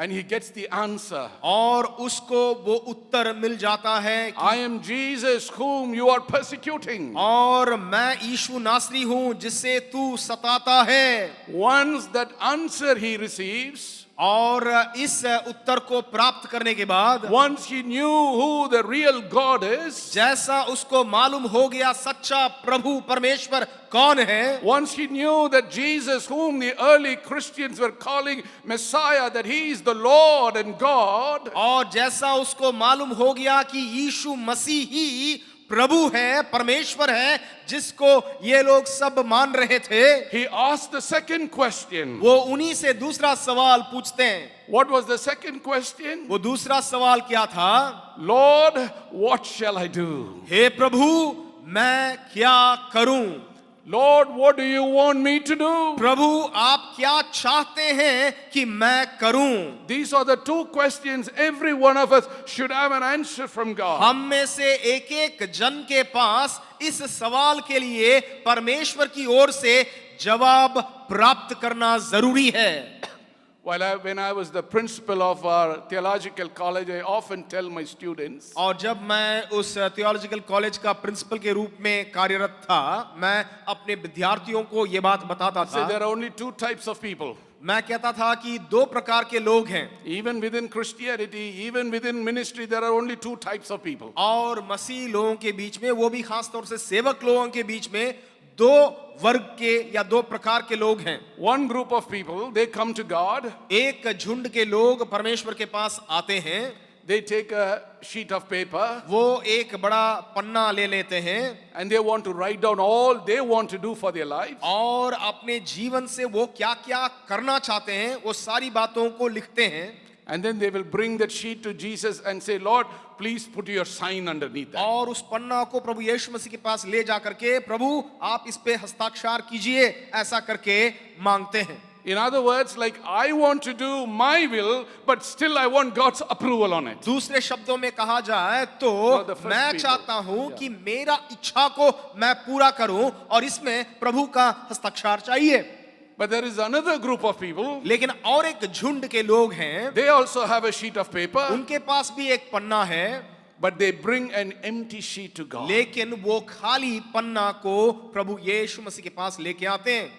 And he gets the answer. और उसको वो उत्तर मिल जाता है कि I am Jesus whom you are persecuting. और मैं यीशु नासरी हूं जिससे तू सताता है। Once that answer he receives, और इस उत्तर को प्राप्त करने के बाद once he knew who the real God is, जैसा उसको मालूम हो गया सच्चा प्रभु परमेश्वर कौन है, once he knew that Jesus, whom the early Christians were calling Messiah, that he is the Lord and God, और जैसा उसको मालूम हो गया कि यीशु मसीह ही प्रभु है, परमेश्वर है, जिसको ये लोग सब मान रहे थे, he asked the second question. वो उन्हीं से दूसरा सवाल पूछते हैं। What was the second question? वो दूसरा सवाल क्या था? Lord, what shall I do? हे प्रभु मैं क्या करूं? Lord, what do you want me to do? प्रभु आप क्या चाहते हैं कि मैं करूं? These are the two questions every one of us should have an answer from God. हम में से एक एक जन के पास इस सवाल के लिए परमेश्वर की ओर से जवाब प्राप्त करना जरूरी है। When I was the principal of our theological college, I often tell my students, और जब मैं उस थियोलॉजिकल कॉलेज का प्रिंसिपल के रूप में कार्यरत था, मैं अपने विद्यार्थियों को ये बात बताता say था। there are only two types of people. मैं कहता था कि दो प्रकार के लोग हैं। Even within Christianity, even within ministry, there are only two types of people. और मसीह लोगों के बीच में, वो भी खास तौर से सेवक लोगों के बीच में दो वर्ग के या दो प्रकार के लोग हैं। One group of people, they come to God. एक झुंड के लोग परमेश्वर के पास आते हैं। They take a sheet of paper वो एक बड़ा पन्ना ले लेते हैं and they want to write down all they want to do for their life. और अपने जीवन से वो क्या-क्या करना चाहते हैं वो सारी बातों को लिखते हैं। And then they will bring that sheet to Jesus and say, Lord, please put your sign underneath that. और उस पन्ना को प्रभु यीशु मसीह के पास ले जा करके, प्रभु आप इस पे हस्ताक्षर कीजिए, ऐसा करके मांगते हैं। In other words, like I want to do my will, but still I want God's approval on it. दूसरे शब्दों में कहा जाए तो the first मैं people. चाहता हूं कि मेरा इच्छा को मैं पूरा करूं और इसमें प्रभु का हस्ताक्षर चाहिए। But there is another group of people. लेकिन और एक झुंड के लोग हैं, They also have a sheet of paper, उनके पास भी एक पन्ना है, but they bring an empty sheet to God. लेकिन वो खाली पन्ना को प्रभु यीशु मसीह के पास लेके आते हैं।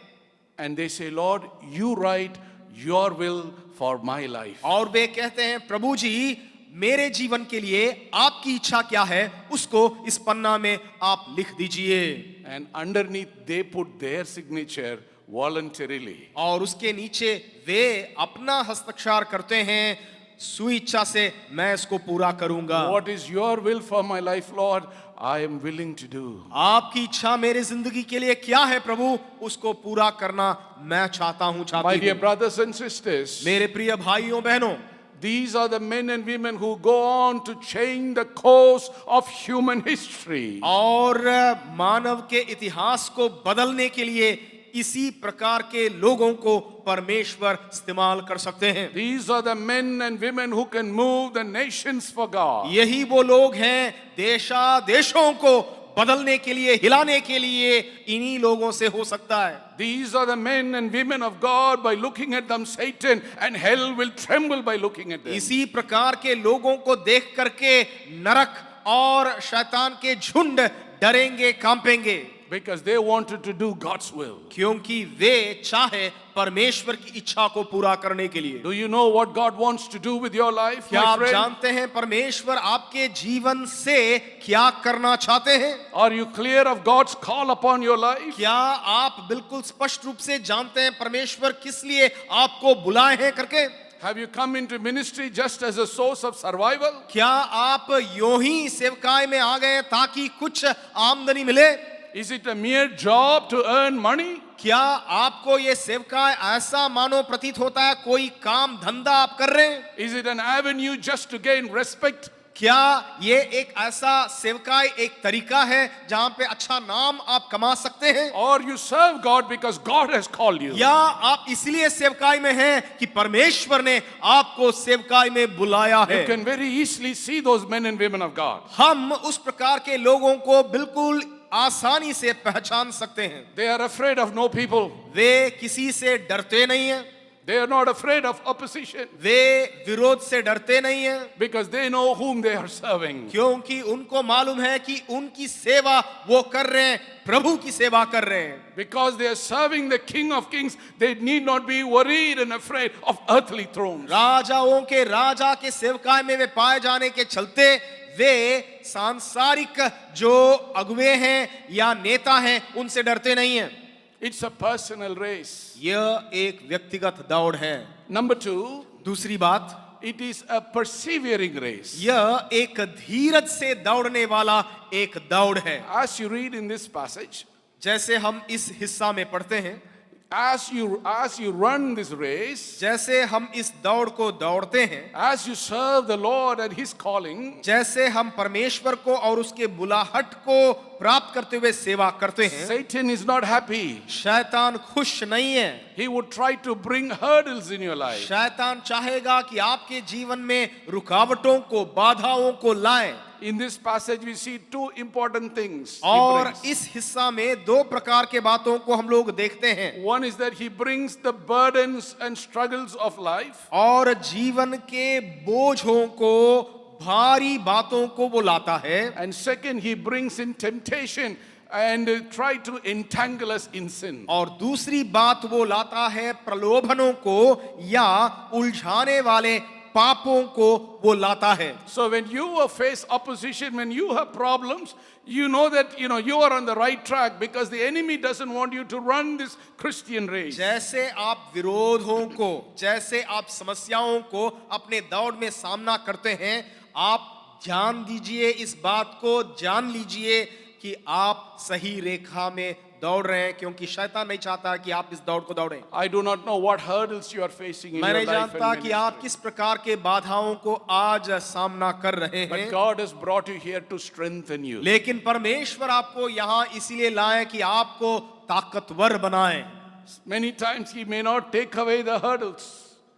And they say, Lord, you write your will for my life. और वे कहते हैं, प्रभु जी मेरे जीवन के लिए आपकी इच्छा क्या है उसको इस पन्ना में आप लिख दीजिए। And underneath they put their signature voluntarily. और उसके नीचे वे अपना हस्ताक्षर करते हैं सुइच्छा से मैं इसको पूरा करूंगा। What is your will for my life, Lord? I am willing to do. आपकी इच्छा मेरी जिंदगी के लिए क्या है प्रभु, उसको पूरा करना मैं चाहता हूं, My चाहती dear हूं। brothers and sisters, मेरे प्रिय भाइयों बहनों, these are the men and women who go on to change the course of human history. और मानव के इतिहास को बदलने के लिए इसी प्रकार के लोगों को परमेश्वर इस्तेमाल कर सकते हैं। These are the men and women who can move the nations for God. यही वो लोग हैं देशों को बदलने के लिए, हिलाने के लिए इन्हीं लोगों से हो सकता है। These are the men and women of God. By looking at them, Satan and hell will tremble by looking at them. इसी प्रकार के लोगों को देख करके नरक और शैतान के झुंड डरेंगे, कांपेंगे, Because they wanted to do God's will. क्योंकि वे चाहे परमेश्वर की इच्छा को पूरा करने के लिए। Do you know what God wants to do with your life, क्या my आप friend? जानते हैं परमेश्वर आपके जीवन से क्या करना चाहते हैं? Are you clear of God's call upon your life? क्या आप बिल्कुल स्पष्ट रूप से जानते हैं परमेश्वर किस लिए आपको बुलाए हैं करके? Have you come into ministry just as a source of survival? क्या आप यूं ही सेवकाई में आ गए ताकि कुछ आमदनी मिले? Is it a mere job to earn money? क्या आपको ये सेवकाई ऐसा मानो प्रतीत होता है कोई काम धंधा आप कर रहे हैं? Is it an avenue just to gain respect? क्या ये एक ऐसा सेवकाई एक तरीका है जहां पे अच्छा नाम आप कमा सकते हैं? Or you serve God because God has called you? या आप इसलिए सेवकाई में हैं कि परमेश्वर ने आपको सेवकाई में बुलाया है? You can very easily see those men and women of God. हम उस प्रकार के लोगों को बिल्कुल आसानी से पहचान सकते हैं। They are afraid of no people. वे किसी से डरते नहीं हैं, They are not afraid of opposition वे विरोध से डरते नहीं हैं, because they know whom they are serving. क्योंकि उनको मालूम है कि उनकी सेवा वो कर रहे हैं, प्रभु की सेवा कर रहे हैं। Because they are serving the King of Kings, they need not be worried and afraid of earthly thrones. राजाओं के राजा के सेवकाई में वे पाए जाने के चलते वे सांसारिक जो अगुवे हैं या नेता हैं उनसे डरते नहीं हैं। It's a personal race. यह एक व्यक्तिगत दौड़ है। Number two, दूसरी बात, it is a persevering race. यह एक धीरज से दौड़ने वाला एक दौड़ है। As you read in this passage, जैसे हम इस हिस्सा में पढ़ते हैं, as you run this race, जैसे हम इस दौड़ को दौड़ते हैं, as you serve the Lord and His calling, जैसे हम परमेश्वर को और उसके बुलाहट को प्राप्त करते हुए सेवा करते हैं, Satan is not happy. शैतान खुश नहीं है। He would try to bring hurdles in your life. शैतान चाहेगा कि आपके जीवन में रुकावटों को, बाधाओं को लाए। In this passage we see two important things. he और brings. इस हिस्सा में दो प्रकार के बातों को हम लोग देखते हैं। One is that he brings the burdens and struggles of life. और जीवन के बोझों को, भारी बातों को वो लाता है। And second, he brings in temptation and try to entangle us in sin. और दूसरी बात वो लाता है प्रलोभनों को या उलझाने वाले पापों को वो लाता है। So when you face opposition, when you have problems, you know that you are on the right track because the enemy doesn't want you to run this Christian race. जैसे आप विरोधों को, जैसे आप समस्याओं को अपने दौड़ में सामना करते हैं, आप जान दीजिए, इस बात को जान लीजिए कि आप सही रेखा में दौड़ रहे हैं, क्योंकि शैतान नहीं चाहता कि आप इस दौड़ को दौड़ें। I do not know what hurdles you are facing in मैं your नहीं life and जानता कि ministry. आप किस प्रकार के बाधाओं को आज सामना कर रहे But हैं, God has brought you here to strengthen you. लेकिन परमेश्वर आपको यहाँ इसीलिए लाए कि आपको ताकतवर बनाए। Many times he may not take away the hurdles.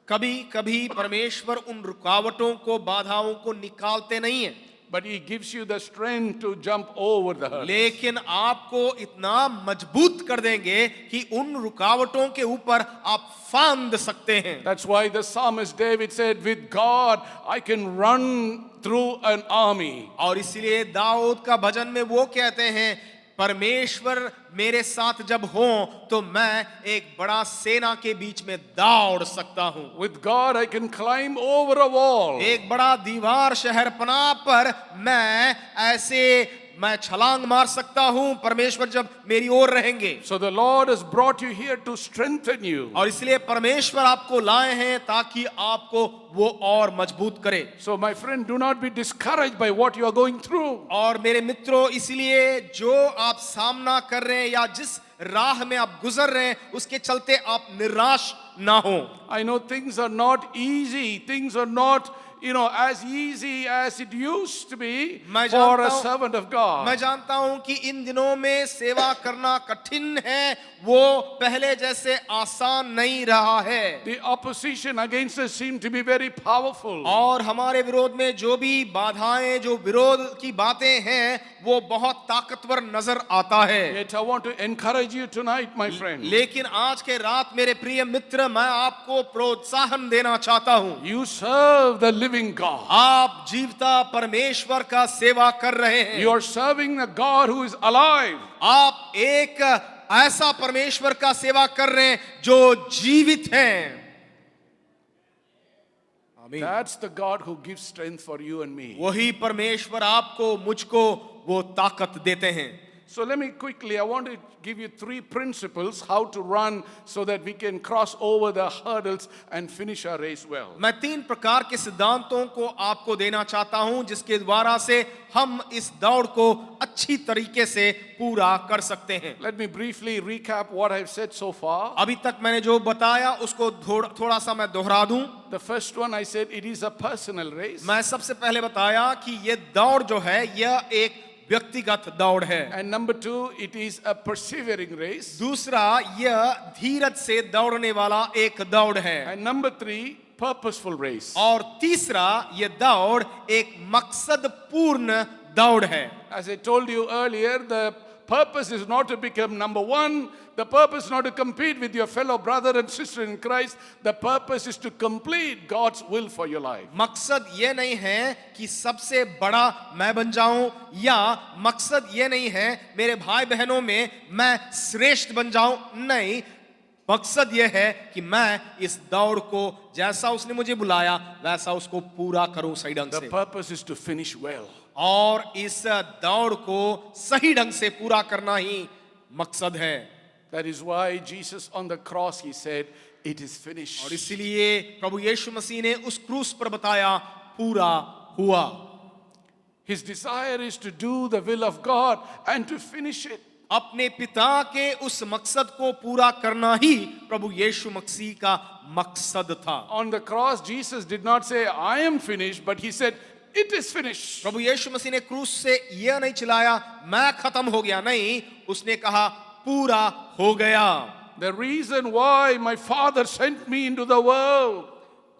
कभी कभी परमेश्वर उन रुकावटों को, बाधाओं को निकालते नहीं है, But he gives you the strength to jump over the hurdles. लेकिन आपको इतना मजबूत कर देंगे कि उन रुकावटों के ऊपर आप फांद सकते हैं। That's why the psalmist David said, with God I can run through an army. और इसलिए दाऊद का भजन में वो कहते हैं, परमेश्वर मेरे साथ जब हो तो मैं एक बड़ा सेना के बीच में दौड़ सकता हूं। With God I can climb over a wall. एक बड़ा दीवार शहरपनाह पर मैं ऐसे मैं छलांग मार सकता हूं परमेश्वर जब मेरी ओर रहेंगे। So the Lord has brought you here to strengthen you. और इसलिए परमेश्वर आपको लाए हैं ताकि आपको वो और मजबूत करे। So my friend, do not be discouraged by what you are going through. और मेरे मित्रों, इसलिए जो आप सामना कर रहे हैं या जिस राह में आप गुजर रहे हैं उसके चलते आप निराश ना हो। I know things are not easy. Things are not, as easy as it used to be मैं for जानता a हूं- servant of God. मैं जानता हूं कि इन दिनों में सेवा करना कठिन है, वो पहले जैसे आसान नहीं रहा है। The opposition against us seem to be very powerful. और हमारे विरोध में जो भी बाधाएं, जो विरोध की बातें हैं, वो बहुत ताकतवर नजर आता है। Yet I want to encourage you tonight, my friend. लेकिन आज के रात मेरे प्रिय मित्र, मैं आपको प्रोत्साहन देना चाहता हूं। You serve the living God. आप जीवता परमेश्वर का सेवा कर रहे हैं। You are serving a God who is alive. आप एक ऐसा परमेश्वर का सेवा कर रहे हैं जो जीवित हैं। आमीन। That's the God who gives strength for you and me. वही परमेश्वर आपको, मुझको वो ताकत देते हैं। So let me quickly, I want to give you 3 principles how to run so that we can cross over the hurdles and finish our race well. मैं 3 प्रकार के सिद्धांतों को आपको देना चाहता हूं जिसके द्वारा से हम इस दौड़ को अच्छी तरीके से पूरा कर सकते हैं। Let me briefly recap what I've said so far. अभी तक मैंने जो बताया उसको थोड़ा सा मैं दोहरा दूं। The first one I said it is a personal race. मैं सबसे पहले बताया कि ये दौड़ जो है यह एक व्यक्तिगत दौड़ है। And number 2, it is a persevering race. दूसरा, यह धीरज से दौड़ने वाला एक दौड़ है। And number 3, purposeful race. और तीसरा, यह दौड़ एक मकसद पूर्ण दौड़ है। As I told you earlier, the purpose is not to become number 1. The purpose is not to compete with your fellow brother and sister in Christ. The purpose is to complete God's will for your life. मकसद ये नहीं है कि सबसे बड़ा मैं बन जाऊं, या मकसद ये नहीं है मेरे भाई बहनों में मैं श्रेष्ठ बन जाऊं। नहीं, मकसद ये है कि मैं इस दौड़ को जैसा उसने मुझे बुलाया वैसा उसको पूरा करूं सही ढंग The से। purpose is to finish well. और इस दौड़ को सही ढंग से पूरा करना ही मकसद है। That is why Jesus on the cross, he said, it is finished. और इसलिए प्रभु यीशु मसीह ने उस क्रूस पर बताया पूरा हुआ। His desire is to do the will of God and to finish it. अपने पिता के उस मकसद को पूरा करना ही प्रभु यीशु मसीह का मकसद था। On the cross, Jesus did not say, I am finished, but he said, it is finished. प्रभु यीशु मसीह ने क्रूस से यह नहीं चिल्लाया मैं खत्म हो गया, नहीं, उसने कहा पूरा हो गया। The reason why my Father sent me into the world,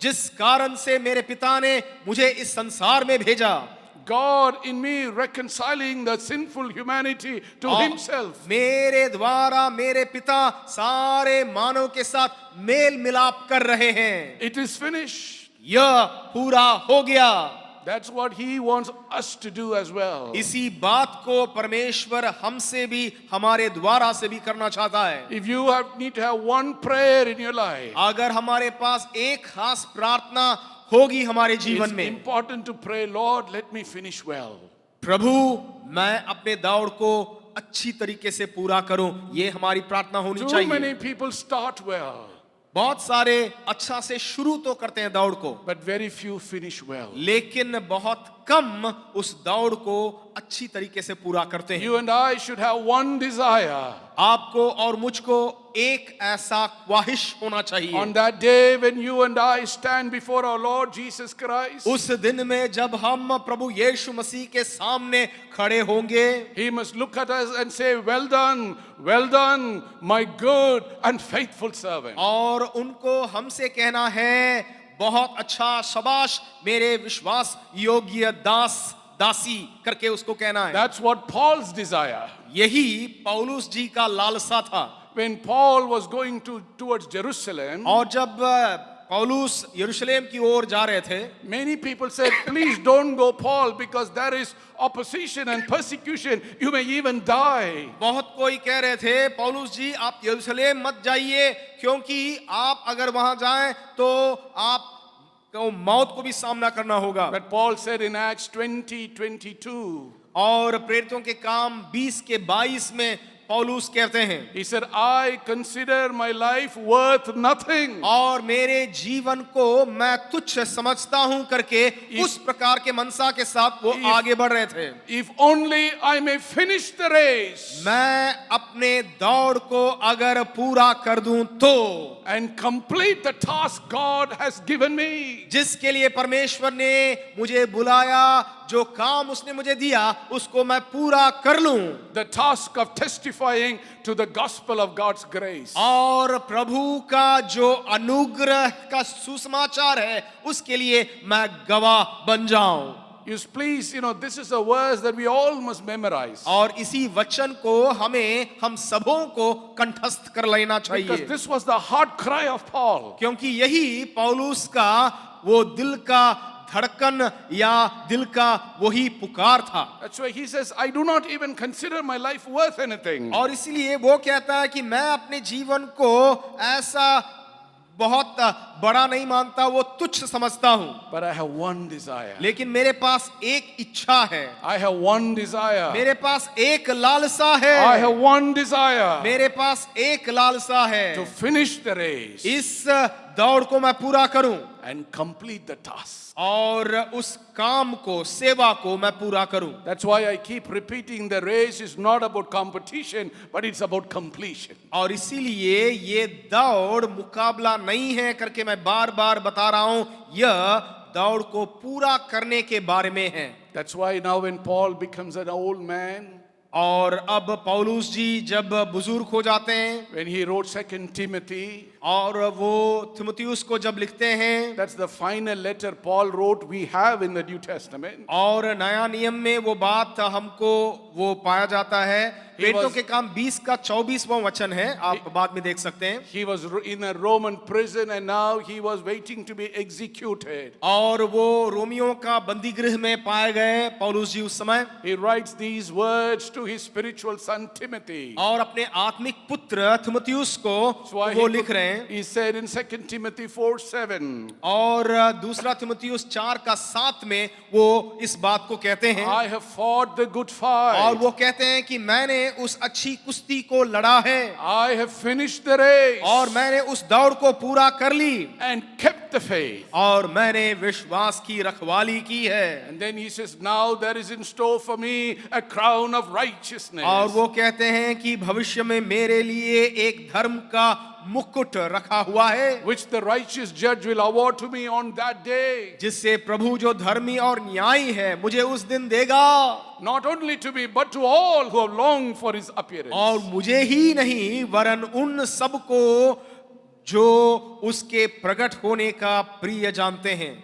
जिस कारण से मेरे पिता ने मुझे इस संसार में भेजा, God in me reconciling the sinful humanity to और himself. मेरे द्वारा मेरे पिता सारे मानव के साथ मेल मिलाप कर रहे हैं। It is finished. यह पूरा हो गया। That's what he wants us to do as well. इसी बात को परमेश्वर हमसे भी, हमारे द्वारा से भी करना चाहता है। If you need to have one prayer in your life, अगर हमारे पास एक खास प्रार्थना होगी हमारे जीवन it's में, important to pray, Lord, let me finish well. प्रभु मैं अपने दौड़ को अच्छी तरीके से पूरा करूं, ये हमारी प्रार्थना होनी Too चाहिए। many people start well, बहुत सारे अच्छा से शुरू तो करते हैं दौड़ को, but very few finish well. लेकिन बहुत कम उस दौड़ को अच्छी तरीके से पूरा करते हैं। You and I should have one desire. आपको और मुझको एक ऐसा ख्वाहिश होना चाहिए। On that day when you and I stand before our Lord Jesus Christ, उस दिन में जब हम प्रभु यीशु मसीह के सामने खड़े होंगे, he must look at us and say, well done, my good and faithful servant. और उनको हमसे कहना है बहुत अच्छा, शाबाश मेरे विश्वास योग्य दास दासी करके उसको कहना है। That's what Paul's desire. यही पौलुस जी का लालसा था। When Paul was going towards Jerusalem, और जब पौलुस यरूशलेम की ओर जा रहे थे, many people said, please don't go, Paul, because there is opposition and persecution. You may even die. बहुत कोई कह रहे थे पौलुस जी आप यरूशलेम मत जाइए, क्योंकि आप अगर वहां जाएं तो आप को मौत को भी सामना करना होगा। But Paul said in Acts 20:22, और प्रेरितों के काम 20 के 22 में पौलुस कहते हैं, He said, I consider my life worth nothing. और मेरे जीवन को मैं तुच्छ समझता हूं करके उस प्रकार के मनसा के साथ वो आगे बढ़ रहे थे। If only I may finish the race मैं अपने दौड़ को अगर पूरा कर दूं तो, and complete the task God has given me. जिसके लिए परमेश्वर ने मुझे बुलाया, जो काम उसने मुझे दिया उसको मैं पूरा कर लूं। The task of testifying to the gospel of God's grace. और प्रभु का जो अनुग्रह का सुसमाचार है उसके लिए मैं गवाह बन जाऊं। Please, this is a verse that we all must memorize. और इसी वचन को हम सबों को कंठस्थ कर लेना चाहिए, Because this was the heart cry of Paul. क्योंकि यही पौलुस का वो दिल का धड़कन या दिल का वही पुकार था। That's why he says, I do not even consider my life worth anything. और इसलिए वो कहता है कि मैं अपने जीवन को ऐसा बहुत बड़ा नहीं मानता, वो तुच्छ समझता हूं। But I have one desire. लेकिन मेरे पास एक इच्छा है, I have one desire. मेरे पास एक लालसा है, I have one desire मेरे पास एक लालसा है, to finish the race इस दौड़ को मैं पूरा करूं and complete the task. और उस काम को, सेवा को मैं पूरा करूं। That's why I keep repeating the race is not about competition, but it's about completion. और इसीलिए ये दौड़ मुकाबला नहीं है करके मैं बार बार बता रहा हूं, यह दौड़ को पूरा करने के बारे में है। That's why now when Paul becomes an old man, और अब पौलुस जी जब बुजुर्ग हो जाते हैं, when he wrote 2 Timothy, और वो थिमुथियुस को जब लिखते हैं, that's the final letter Paul wrote we have in the New Testament. और नया नियम में वो बात हमको वो पाया जाता है। प्रेरितों के काम 20 का 24वां वचन है, आप बाद में देख सकते हैं। He was in a Roman prison and now he was waiting to be executed. और वो रोमियों का बंदी गृह में पाए गए पौलुस जी उस समय। He writes these words to his spiritual son Timothy. और अपने आत्मिक पुत्र थिमुथियुस को वो लिख रहे हैं। He said in 2 Timothy 4:7. और दूसरा थिमुथियुस 4:7 में वो इस बात को कहते हैं, I have fought the good fight. और वो कहते हैं कि मैंने उस अच्छी कुश्ती को लड़ा है, I have finished the race. और मैंने उस दौड़ को पूरा कर ली, And kept the faith. और मैंने विश्वास की रखवाली की है। And then he says, now there is in store for me a crown of righteousness. और वो कहते हैं कि भविष्य में मेरे लिए एक धर्म का मुकुट रखा हुआ है, Which the righteous judge will award to me on that day. जिससे प्रभु जो धर्मी और न्यायी है मुझे उस दिन देगा। Not only to me, but to all who have longed for his appearance. और मुझे ही नहीं वरन उन सबको जो उसके प्रकट होने का प्रिय जानते हैं।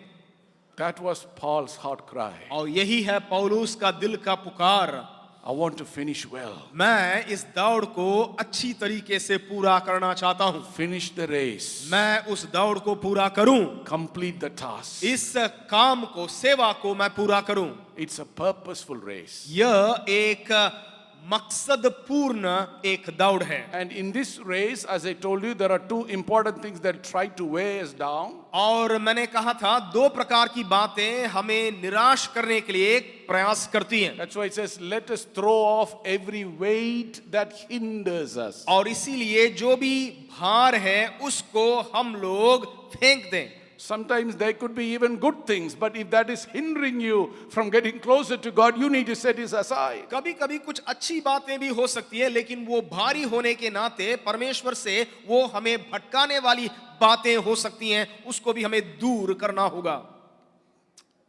That was Paul's heart cry. और यही है पौलुस का दिल का पुकार, I want to finish well. मैं इस दौड़ को अच्छी तरीके से पूरा करना चाहता हूं, Finish the race. मैं उस दौड़ को पूरा करूं, Complete the task. इस काम को, सेवा को मैं पूरा करूं। It's a purposeful race. यह एक मकसद पूर्ण एक दौड़ है। And in this race, as I told you, there are two important things that try to weigh us down. और मैंने कहा था दो प्रकार की बातें हमें निराश करने के लिए प्रयास करती हैं। That's why it says, let us throw off every weight that hinders us. और इसीलिए जो भी भार है उसको हम लोग फेंक दें। Sometimes there could be even good things, but if that is hindering you from getting closer to God, you need to set it aside. कभी कभी कुछ अच्छी बातें भी हो सकती है, लेकिन वो भारी होने के नाते परमेश्वर से वो हमें भटकाने वाली बातें हो सकती हैं, उसको भी हमें दूर करना होगा।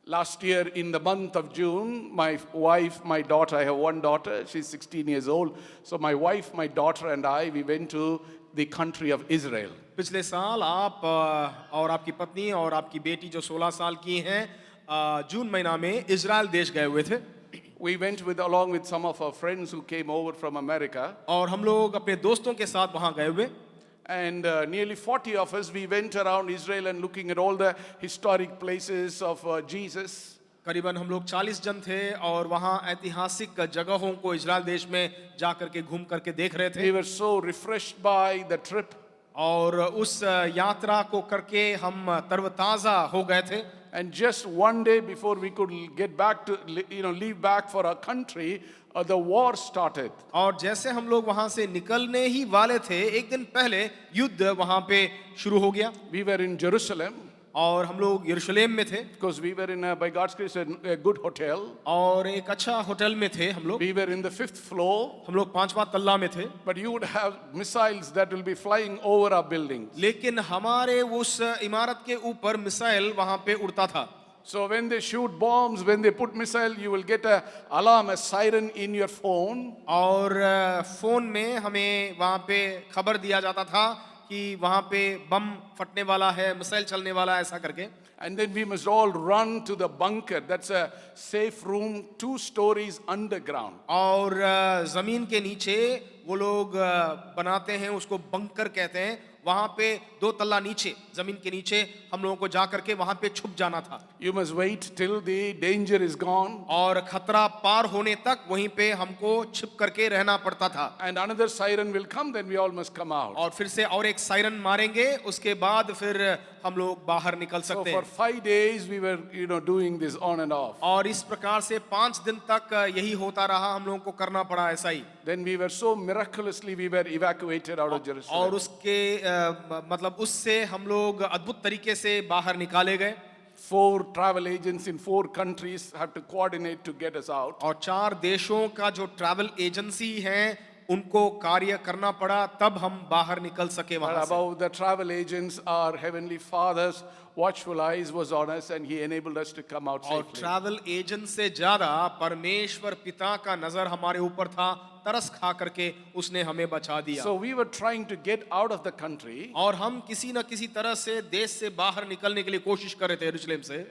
Last year in the month of June, my wife, my daughter, I have one daughter, she's 16 years old. So my wife, my daughter and I, we went to the country of Israel. पिछले साल आप और आपकी पत्नी और आपकी बेटी जो 16 साल की हैं, जून महीना में इजराइल देश गए हुए थे। We went along with some of our friends who came over from America. और हम लोग अपने दोस्तों के साथ वहां गए हुए। And nearly 40 of us, we went around Israel and looking at all the historic places of Jesus. करीबन हम लोग 40 जन थे और वहाँ ऐतिहासिक जगहों को इजराइल देश में जा करके घूम करके देख रहे थे। We were so refreshed by the trip. और उस यात्रा को करके हम तरोताजा हो गए थे। And just one day before we could get back to, leave back for our country, the war started. और जैसे हम लोग वहां से निकलने ही वाले थे, एक दिन पहले युद्ध वहां पे शुरू हो गया We were in Jerusalem और हम लोग यरूशलेम में थे because we were in, by God's grace, a good hotel. और एक अच्छा होटल में थे हम लोग We were in the 5th floor, 5वां तल्ला में थे। but you would have missiles that will be flying over our buildings. लेकिन हमारे उस इमारत के ऊपर मिसाइल वहां पे उड़ता था। So when they shoot bombs, when they put missile, you will get a alarm, a siren in your phone. और फोन में हमें वहां पे खबर दिया जाता था कि वहां पे बम फटने वाला है, मिसाइल चलने वाला है, ऐसा करके। And then we must all run to the bunker. That's a safe room, 2 stories underground. और जमीन के नीचे वो लोग बनाते हैं, उसको बंकर कहते हैं। वहां पे 2 तल्ला नीचे, जमीन के नीचे हम लोगों को जा करके वहां पे छुप जाना था। You must wait till the danger is gone. और खतरा पार होने तक वहीं पे हमको छिप करके रहना पड़ता था। And another siren will come, then we all must come out. और फिर से और एक सायरन मारेंगे, उसके बाद फिर हम लोग बाहर निकल So सकते for हैं। 5 days we were, doing this on and off. और इस प्रकार से 5 दिन तक यही होता रहा, हम लोगों को करना पड़ा ऐसा ही। Then we were so miraculously we were evacuated out of और Jerusalem. उसके मतलब उससे हम लोग अद्भुत तरीके से बाहर निकाले गए। 4 travel agents in 4 countries have to coordinate to get us out. और 4 देशों का जो ट्रैवल एजेंसी है उनको कार्य करना पड़ा, तब हम बाहर निकल सके But वहां से। above the travel agents, our heavenly Father's watchful eyes was on us, and He enabled us to come out और safely. ट्रैवल एजेंट से ज्यादा परमेश्वर पिता का नजर हमारे ऊपर था, तरस खा करके उसने हमें बचा दिया। So we were trying to get out of the country, और हम किसी न किसी तरह से देश से बाहर निकलने के लिए कोशिश कर रहे थे यरूशलेम से।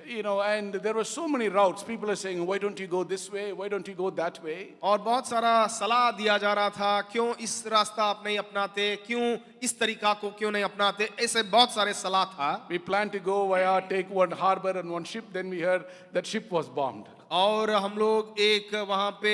and there were so many routes. People are saying, "Why don't you go this way? Why don't you go that way?" और बहुत सारा सलाह दिया जा रहा था, क्यों इस रास्ता आप नहीं अपनाते, क्यों इस तरीका को क्यों नहीं अपनाते, ऐसे बहुत सारे सलाह था। We planned to go via take one harbor and one ship. Then we heard that ship was bombed. और हम लोग एक वहां पे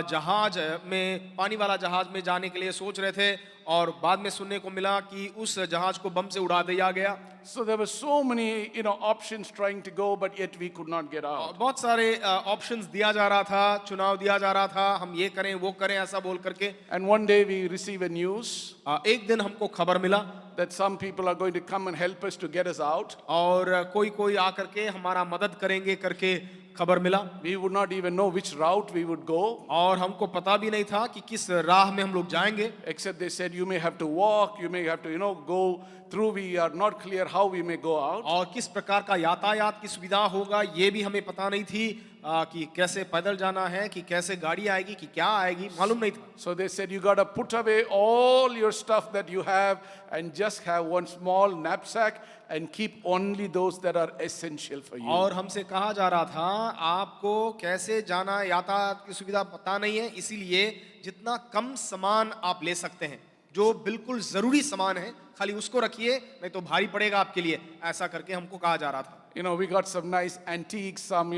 जहाज में, पानी वाला जहाज में जाने के लिए सोच रहे थे, और बाद में सुनने को मिला कि उस जहाज को बम से उड़ा दिया गया। So there were so many, options trying to go, but yet we could not get out. बहुत सारे ऑप्शंस दिया जा रहा था, चुनाव दिया जा रहा था, हम ये करें वो करें ऐसा बोल करके। And one day we receive a news एक दिन हमको खबर मिला that some people are going to come and help us to get us out. और कोई आकर के हमारा मदद करेंगे करके खबर मिला। We would not even know which route we would go, और हमको पता भी नहीं था कि किस राह में हम लोग जाएंगे। except they said you may have to walk, you may have to, go through. We are not clear how we may go out. और किस प्रकार का यातायात की सुविधा होगा ये भी हमें पता नहीं थी, कि कैसे पैदल जाना है, कि कैसे गाड़ी आएगी, कि क्या आएगी, मालूम नहीं था। So they said you got to put away all your stuff that you have and just have one small knapsack and keep only those that are essential for you. और हमसे कहा जा रहा था आपको कैसे जाना, यातायात की सुविधा पता नहीं है, इसीलिए जितना कम सामान आप ले सकते हैं, जो बिल्कुल जरूरी सामान है, खाली उसको रखिए, नहीं तो भारी पड़ेगा आपके लिए, ऐसा करके हमको कहा जा रहा था। We got some nice antiques, some,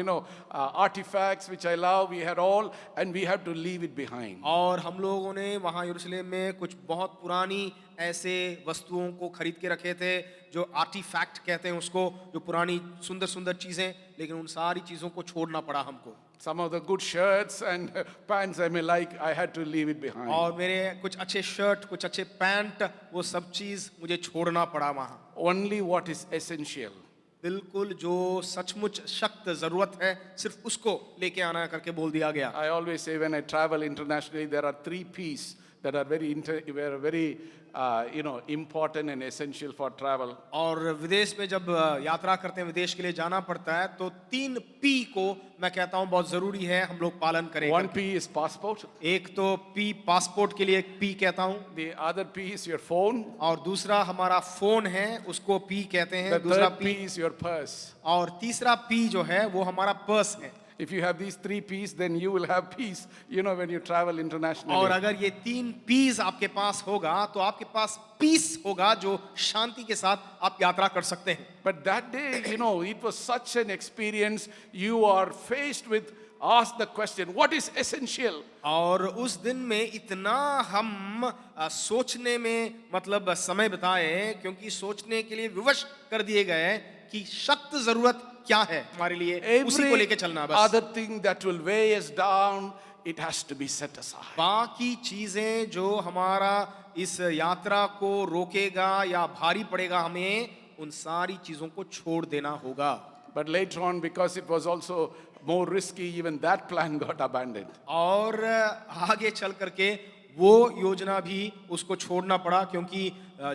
artifacts which I love. We had all, and we have to leave it behind. और हम लोगों ने वहाँ यरूशलेम में कुछ बहुत पुरानी ऐसे वस्तुओं को खरीद के रखे थे, जो आर्टिफैक्ट कहते हैं उसको, जो पुरानी सुंदर सुंदर चीजें, लेकिन उन सारी चीजों को छोड़ना पड़ा हमको। Some of the good shirts and pants I may like, I had to leave it behind. और मेरे कुछ अच्छे शर्ट, कुछ अच्छे पैंट, वो सब चीज मुझे छोड़ना पड़ा वहाँ। Only what is essential. बिल्कुल जो सचमुच सख्त जरूरत है, सिर्फ उसको लेके आना करके बोल दिया गया। I always say when I travel internationally, there are 3 P's that are very important and essential for travel. और विदेश में जब यात्रा करते हैं, विदेश के लिए जाना पड़ता है, तो 3 P को मैं कहता हूँ बहुत जरूरी है हम लोग पालन करें। 1 P is passport. एक तो P पासपोर्ट के लिए एक P कहता हूँ, The other P is your phone. और दूसरा हमारा फोन है, उसको P कहते हैं, The दूसरा third P is your purse. और तीसरा P जो है वो हमारा पर्स है। If you have these 3 P's, then you will have peace, when you travel internationally. और अगर ये 3 P's आपके पास होगा, तो आपके पास पीस होगा, जो शांति के साथ आप यात्रा कर सकते हैं। But that day, it was such an experience. You are faced with, ask the question, what is essential? और उस दिन में इतना हम सोचने में मतलब समय बिताए, क्योंकि सोचने के लिए विवश कर दिए गए कि सख्त जरूरत क्या है हमारे लिए, उसी को लेके चलना बस। other thing that will weigh us down, it has to be set aside. बाकी चीजें जो हमारा इस यात्रा को रोकेगा या भारी पड़ेगा, हमें उन सारी चीजों को छोड़ देना होगा। But later on, because it was also more risky, even that plan got abandoned. और आगे चल करके वो योजना भी उसको छोड़ना पड़ा, क्योंकि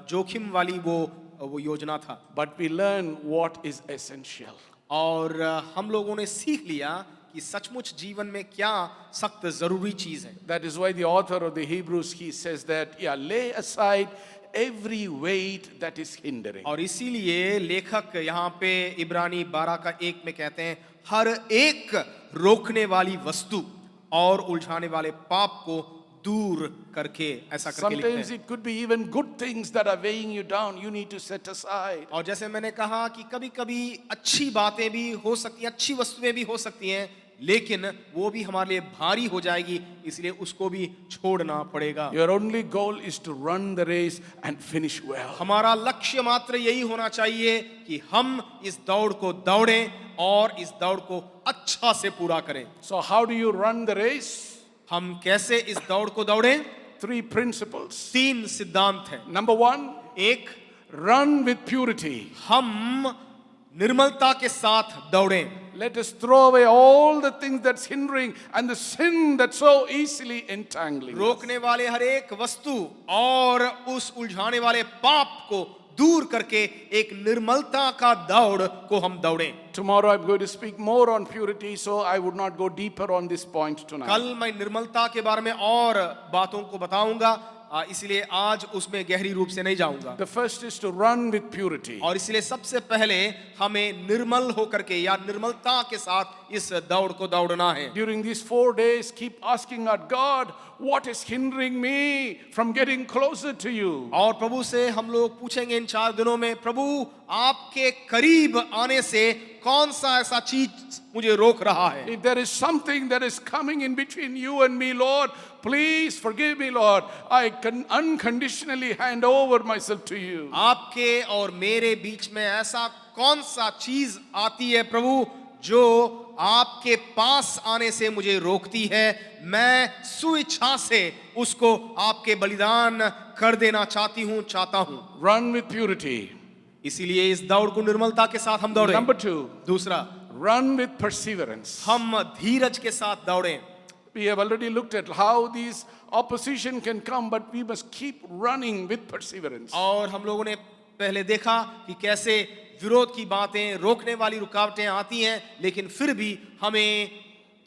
जोखिम वाली वो योजना था। But we learn what is essential. और हम लोगों ने सीख लिया कि सचमुच जीवन में क्या सख्त जरूरी चीज है। That is why the author of the Hebrews, he says that, yeah, lay aside every weight that is hindering. और इसीलिए लेखक यहाँ पे इब्रानी 12 का 1 में कहते हैं, हर एक रोकने वाली वस्तु और उलझाने वाले पाप को दूर करके, ऐसा करके लिखते Sometimes हैं। it could be even good things that are weighing you down. You need to set aside. और जैसे मैंने कहा कि कभी कभी अच्छी बातें भी हो सकती हैं, अच्छी वस्तुएं भी हो सकती हैं, लेकिन वो भी हमारे लिए भारी हो जाएगी, इसलिए उसको भी छोड़ना पड़ेगा। Your only goal is to run the race and finish well. हमारा लक्ष्य मात्र यही होना चाहिए कि हम इस दौड़ को दौड़ें और इस दौड़ को अच्छा से पूरा करें। So how do you run the race? हम कैसे इस दौड़ को दौड़ें? 3 principles. 3 सिद्धांत हैं। Number 1, एक, run with purity. हम निर्मलता के साथ दौड़ें। Let us throw away all the things that's hindering and the sin that's so easily entangling us. रोकने वाले हर एक वस्तु और उस उलझाने वाले पाप को दूर करके एक निर्मलता का दौड़ को हम दौड़ें। Tomorrow I'm going to speak more on purity, so I would not go deeper on this point tonight. कल मैं निर्मलता के बारे में और बातों को बताऊंगा, इसलिए आज उसमें गहरी रूप से नहीं जाऊंगा। The first is to run with purity. और इसलिए सबसे पहले हमें निर्मल होकर के या निर्मलता के साथ इस दौड़ को दौड़ना है। During these 4 days, keep asking our God, what is hindering me from getting closer to you? और प्रभु से हम लोग पूछेंगे इन 4 दिनों में, प्रभु आपके करीब आने से कौन सा ऐसा चीज मुझे रोक रहा है? If there is something that is coming in between you and me, Lord, please forgive me, Lord. I can unconditionally hand over myself to you. आपके और मेरे बीच में ऐसा कौन सा चीज आती है प्रभु जो आपके पास आने से मुझे रोकती है? मैं स्वेच्छा से उसको आपके बलिदान कर देना चाहता हूं। Run with purity. इसीलिए इस दौड़ को निर्मलता के साथ हम दौड़ें। Number 2, दूसरा, run with perseverance. हम धीरज के साथ दौड़ें। We have already looked at how these opposition can come, but we must keep running with perseverance. और हम लोगों ने पहले देखा कि कैसे विरोध की बातें, रोकने वाली रुकावटें आती हैं, लेकिन फिर भी हमें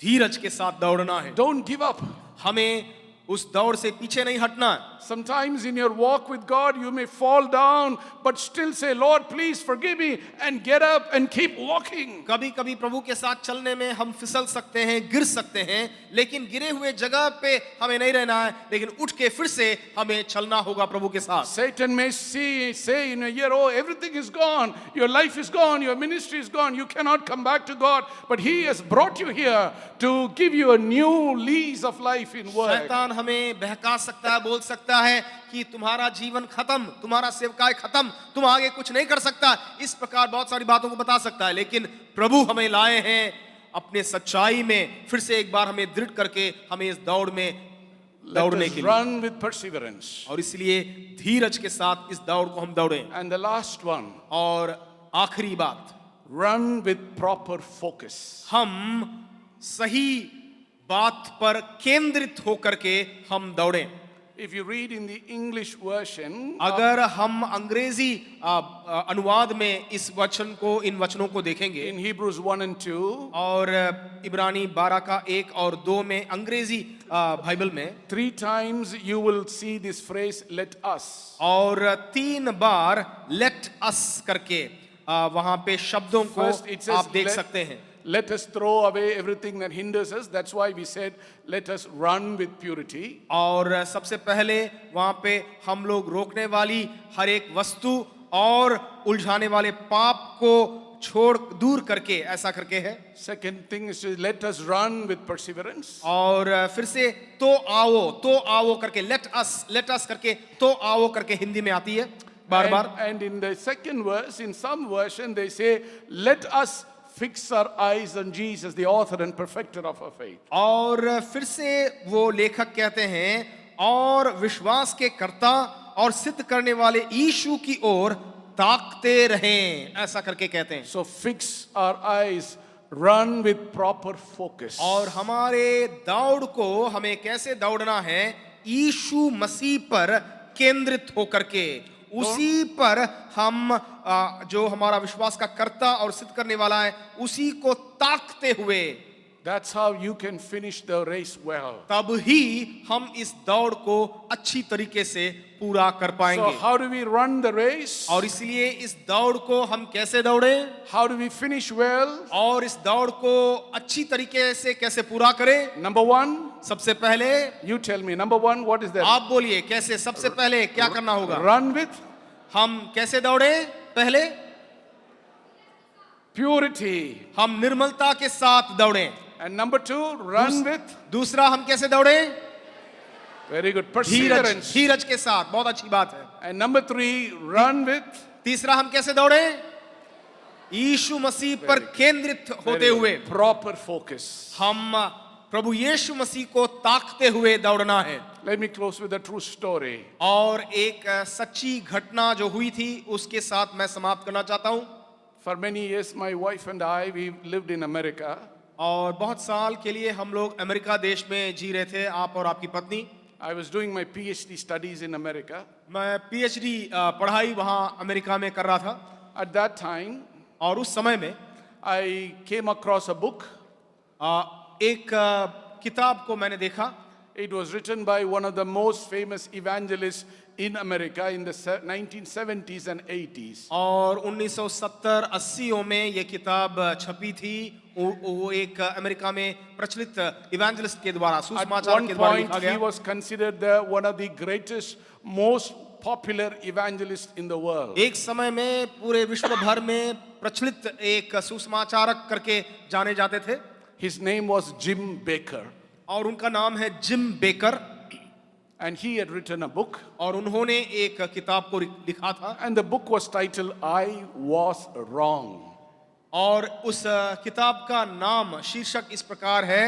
धीरज के साथ दौड़ना है। Don't give up. हमें उस दौड़ से पीछे नहीं हटना। Sometimes in your walk with God, you may fall down, but still say, Lord, please forgive me, and get up and keep walking. कभी कभी प्रभु के साथ चलने में हम फिसल सकते हैं, गिर सकते हैं, लेकिन गिरे हुए जगह पे हमें नहीं रहना है, लेकिन उठ के फिर से हमें चलना होगा प्रभु के साथ। Satan may say in a year, oh, everything is gone, your life is gone, your ministry is gone, you cannot come back to God, but He has brought you here to give you a new lease of life in work. शैतान हमें बहका सकता है, बोल सकता है कि तुम्हारा जीवन खत्म, तुम्हारा सेवकाई खत्म, तुम आगे कुछ नहीं कर सकता, इस प्रकार बहुत सारी बातों को बता सकता है, लेकिन प्रभु हमें लाए हैं अपने सच्चाई में, फिर से एक बार हमें दृढ़ करके हमें इस दौड़ में दौड़ने के लिए। Run with perseverance. और इसलिए धीरज के साथ इस दौड़ को हम दौड़ें। And the last one, और आखिरी बात, run with proper focus. हम सही बात पर केंद्रित होकर के हम दौड़ें। If you read in the English version, अगर हम अंग्रेजी अनुवाद में इस वचन को, इन वचनों को देखेंगे, in Hebrews 1 and 2, और इब्रानी 12 का 1 और 2 में, अंग्रेजी बाइबल में 3 times you will see this phrase, let us. और 3 बार लेट अस करके वहां पे शब्दों को First it says, आप देख सकते हैं। let us throw away everything that hinders us. That's why we said, let us run with purity. और सबसे पहले वहां पे हम लोग रोकने वाली हर एक वस्तु और उलझाने वाले पाप को छोड़ दूर करके, ऐसा करके है। Second thing is to let us run with perseverance. और फिर से तो आओ करके, लेट अस करके, तो आओ करके हिंदी में आती है बार बार। And in the second verse, in some version, they say, let us fix our eyes on Jesus, the author and perfecter of our faith. और फिर से वो लेखक कहते हैं और विश्वास के कर्ता और सिद्ध करने वाले यीशु की ओर ताकते रहें, ऐसा करके कहते हैं। So fix our eyes, run with proper focus. और हमारे दौड़ को हमें कैसे दौड़ना है? यीशु मसीह पर केंद्रित होकर के, उसी पर हम जो हमारा विश्वास का कर्ता और सिद्ध करने वाला है उसी को ताकते हुए, That's how you can finish the race well. तब ही हम इस दौड़ को अच्छी तरीके से पूरा कर So पाएंगे। how do we run the race? और इसलिए इस दौड़ को हम कैसे दौड़े How do we finish well? और इस दौड़ को अच्छी तरीके से कैसे पूरा करें? Number one, सबसे पहले you tell me. Number one, what is that? आप बोलिए, कैसे? सबसे पहले क्या करना होगा? Run with हम कैसे दौड़े? पहले purity. हम निर्मलता के साथ दौड़े। And number two, run with दूसरा हम कैसे दौड़े? very good धीरज, perseverance. धीरज के साथ। बहुत अच्छी बात है। And number three, run with तीसरा हम कैसे दौड़े? यीशु मसीह पर केंद्रित होते very हुए good, proper focus. हम प्रभु यीशु मसीह को ताकते हुए दौड़ना है। Let me close with a true story. और एक सच्ची घटना जो हुई थी उसके साथ मैं समाप्त करना चाहता हूं। For many years, my wife and I, we lived in America. और बहुत साल के लिए हम लोग अमेरिका देश में जी रहे थे, आप और आपकी पत्नी। I was doing my PhD studies in America. मैं पीएचडी पढ़ाई वहां अमेरिका में कर रहा था। At that time, और उस समय में I came across a book. एक किताब को मैंने देखा। It was written by one of the most famous evangelists in America in the 1970s and 80s. और 1970-80 में ये किताब छपी थी। वो एक अमेरिका में प्रचलित इवेंजलिस्ट के द्वारा, At सुसमाचार one के द्वारा point, लिखा he गया। was considered one of the greatest, most popular evangelists in the world. एक समय में पूरे विश्व भर में प्रचलित एक सुसमाचारक करके जाने जाते थे। His name was Jim Baker. और उनका नाम है gym baker. And he had written a book. और उन्होंने एक किताब को लिखा था। And the book was titled, I Was Wrong. और उस किताब का नाम, शीर्षक इस प्रकार है,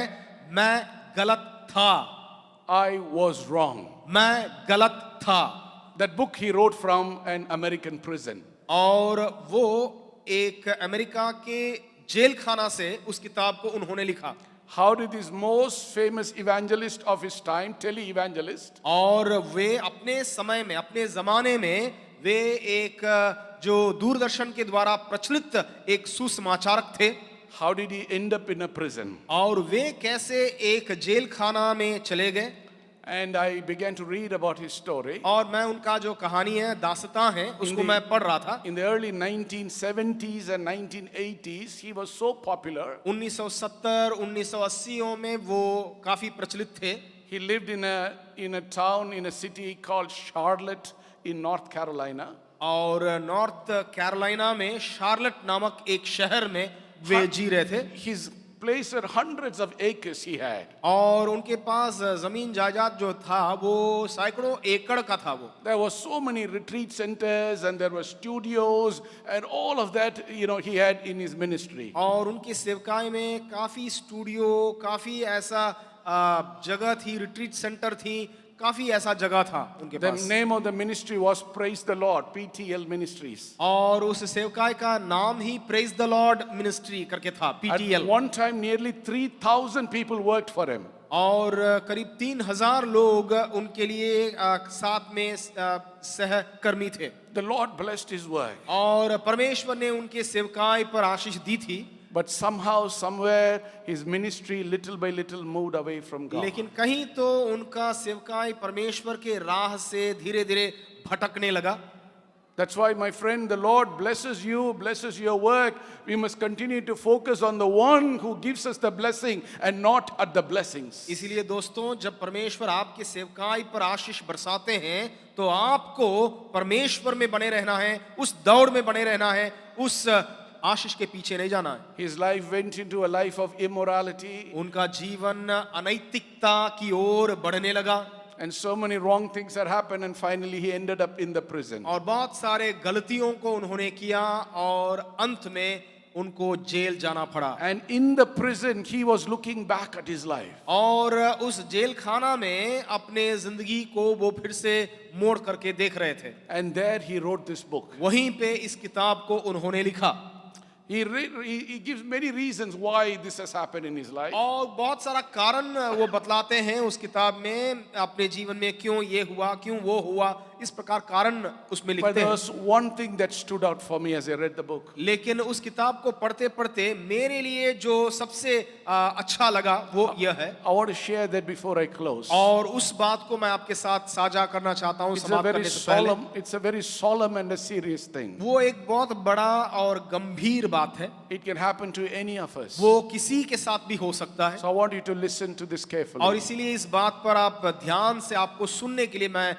मैं गलत था। I was wrong. मैं गलत था। That book he wrote from an American prison. और वो एक अमेरिका के जेल खाना से उस किताब को उन्होंने लिखा। How did this most famous evangelist of his time, tele-evangelist, और वे अपने समय में, अपने जमाने में, वे एक जो दूरदर्शन के द्वारा प्रचलित एक सुसमाचारक थे, how did he end up in a prison? और वे कैसे एक जेल खाना में चले गए? And I began to read about his story. और मैं उनका जो कहानी है, दास्तां है, उसको मैं पढ़ रहा था। In the early 1970s and 1980s, he was so popular. 1970, 1980 में वो काफी प्रचलित थे। He lived in a town, in a city called Charlotte in North Carolina. और नॉर्थ कैरोलिना में शार्लेट नामक एक शहर में वे जी रहे थे। His place were hundreds of acres he had. और उनके पास जमीन जायदाद जो था वो सैकड़ों एकड़ का था। वो There were so many retreat centers and there were studios and all of that, he had in his ministry. और उनकी सेवकाई में काफी स्टूडियो, काफी ऐसा जगह थी, रिट्रीट सेंटर थी, काफी ऐसा जगह था उनके The pass. name of the ministry was Praise the Lord, PTL Ministries. और उस सेवकाई का नाम ही प्रेज द लॉर्ड मिनिस्ट्री करके था, At PTL। one time, nearly 3,000 people worked for him. और करीब 3000 लोग उनके लिए साथ में सहकर्मी थे। The Lord blessed his work. और परमेश्वर ने उनके सेवकाई पर आशीष दी थी। But somehow, somewhere, his ministry little by little moved away from God. लेकिन कहीं तो उनका सेवकाई परमेश्वर के राह से धीरे धीरे भटकने लगा। That's why, my friend, the Lord blesses you, blesses your work. We must continue to focus on the one who gives us the blessing and not at the blessings. इसीलिए दोस्तों, जब परमेश्वर आपके सेवकाई पर आशीष बरसाते हैं तो आपको परमेश्वर में बने रहना है, उस दौड़ में बने रहना है, उस आशीष के पीछे नहीं जाना है। His life went into a life of immorality. उनका जीवन अनैतिकता की ओर बढ़ने लगा। And so many wrong things had happened, and finally he ended up in the prison. और बहुत सारे गलतियों को उन्होंने किया और अंत में उनको जेल जाना पड़ा। And in the prison, he was looking back at his life. और उस जेल खाना में अपने जिंदगी को वो फिर से मोड़ करके देख रहे थे। And there he wrote this book. वहीं पे इस किताब को उन्होंने लिखा। He gives many reasons why this has happened in his life. और बहुत सारा कारण वो बतलाते हैं उस किताब में, अपने जीवन में क्यों ये हुआ, क्यों वो हुआ, इस प्रकार कारण उसमें But लिखते there हैं। was one thing that stood out for me as I read the book. लेकिन उस किताब को पढ़ते पढ़ते मेरे लिए जो सबसे अच्छा लगा वो यह है, I want to share that before I close. और उस बात को मैं आपके साथ साझा करना चाहता हूँ समाप्त करने से पहले। It's a very solemn and a serious thing. वो एक बहुत बड़ा और गंभीर बात है, It can happen to any of us. वो किसी के साथ भी हो सकता है। So I want you to listen to this और carefully. इसीलिए इस बात पर आप ध्यान से आपको सुनने के लिए मैं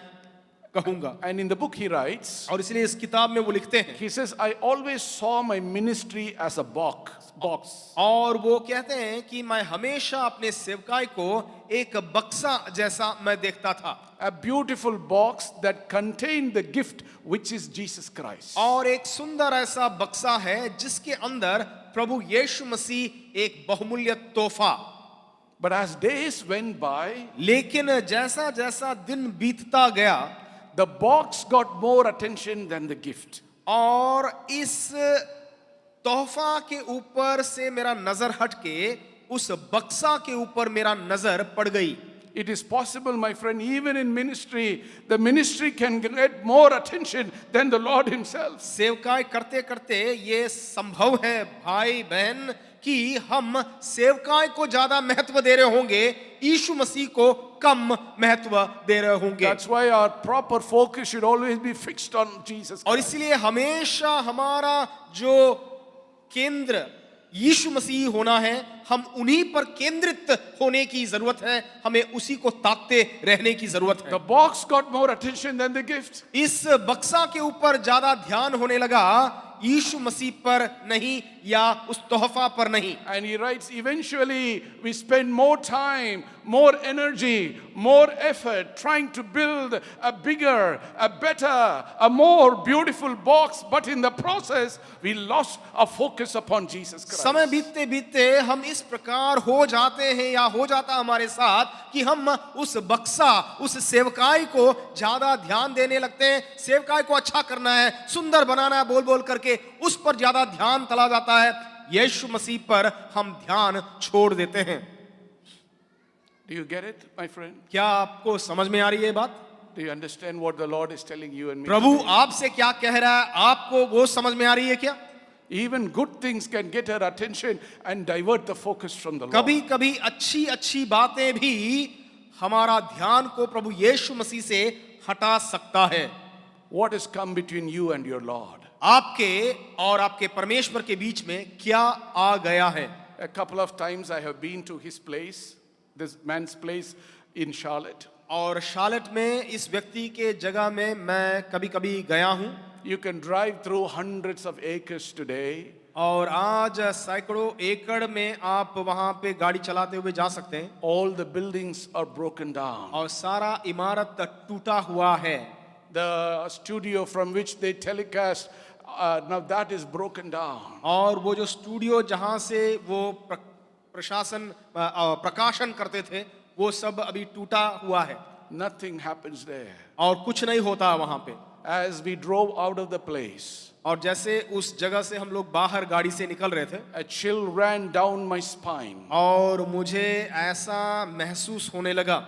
कहूंगा। And in the book he writes, और इसलिए इस किताब में वो लिखते हैं, he says, I always saw my ministry as a box. और वो कहते हैं कि मैं हमेशा अपने सेवकाई को एक बक्सा जैसा मैं देखता था। A beautiful box that contained the gift which is Jesus Christ. और एक सुंदर ऐसा बक्सा है जिसके अंदर प्रभु यीशु मसीह एक बहुमूल्य तोहफा। But as days went by, लेकिन जैसा जैसा दिन बीतता गया, the box got more attention than the gift. और इस तोहफा के ऊपर से मेरा नजर हटके उस बक्सा के ऊपर मेरा नजर पड़ गई। It is possible, my friend, even in ministry, the ministry can get more attention than the Lord himself. सेवकाई करते करते ये संभव है भाई बहन कि हम सेवकाई को ज्यादा महत्व दे रहे होंगे, यीशु मसीह को कम महत्व दे रहे होंगे। That's why our proper focus should always be fixed on Jesus और Christ. इसलिए हमेशा हमारा जो केंद्र यीशु मसीह होना है, हम उन्हीं पर केंद्रित होने की जरूरत है, हमें उसी को ताकते रहने की जरूरत है। The box got more attention than the gift. इस बक्सा के ऊपर ज्यादा ध्यान होने लगा, यीशु मसीह पर नहीं या उस तोहफा पर नहीं। And he writes, eventually we spend more time, more energy, more effort trying to build a bigger, a better, a more beautiful box, but in the process we lost our focus upon Jesus Christ. समय बीतते बीतते हम इस प्रकार हो जाते हैं या हो जाता हमारे साथ कि हम उस बक्सा, उस सेवकाई को ज्यादा ध्यान देने लगते हैं, सेवकाई को अच्छा करना है, सुंदर बनाना है बोल बोल करके उस पर ज्यादा ध्यान चला जाता है, यीशु मसीह पर हम ध्यान छोड़ देते हैं। Do you get it, my friend? क्या आपको समझ में आ रही है ये बात? Do you understand what the Lord is telling you and me? Prabhu today? आपसे क्या कह रहा है, आपको वो समझ में आ रही है क्या? Even good things can get our attention and divert the focus from the Lord. कभी कभी अच्छी अच्छी बातें भी हमारा ध्यान को प्रभु यीशु मसीह से हटा सकता है। What has come between you and your Lord? आपके और आपके परमेश्वर के बीच में क्या आ गया है? A couple of times I have been to his place, this man's place in Charlotte. और शार्लेट में इस व्यक्ति के जगह में मैं कभी कभी गया हूँ। You can drive through hundreds of acres today. और आज सैकड़ों एकड़ में आप वहां पे गाड़ी चलाते हुए जा सकते हैं। All the buildings are broken down. और सारा इमारत टूटा हुआ है। The studio from which they telecast, now that is broken down. और वो जो स्टूडियो जहां से वो प्रकाशन करते थे वो सब अभी टूटा हुआ है। Nothing happens there. और कुछ नहीं होता वहां पे। As we drove out of the place, और जैसे उस जगह से हम लोग बाहर गाड़ी से निकल रहे थे, a chill ran down my spine. और मुझे ऐसा महसूस होने लगा,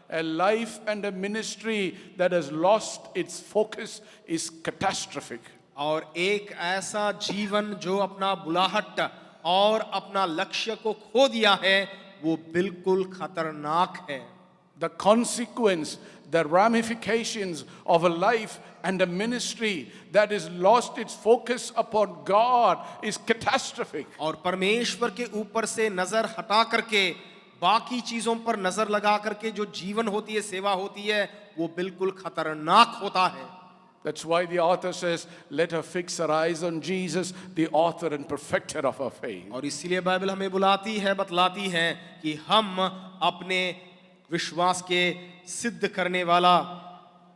A life and a ministry that has lost its focus is catastrophic. और एक ऐसा जीवन जो अपना बुलाहट और अपना लक्ष्य को खो दिया है वो बिल्कुल खतरनाक है। The consequence, the ramifications of a life and a ministry that has lost its focus upon God is catastrophic. और परमेश्वर के ऊपर से नजर हटा करके बाकी चीजों पर नजर लगा करके जो जीवन होती है, सेवा होती है, वो बिल्कुल खतरनाक होता है। That's why the author says, let her fix her eyes on Jesus, the author and perfecter of our faith. और इसीलिए बाइबल हमें बुलाती है, बतलाती है कि हम अपने विश्वास के सिद्ध करने वाला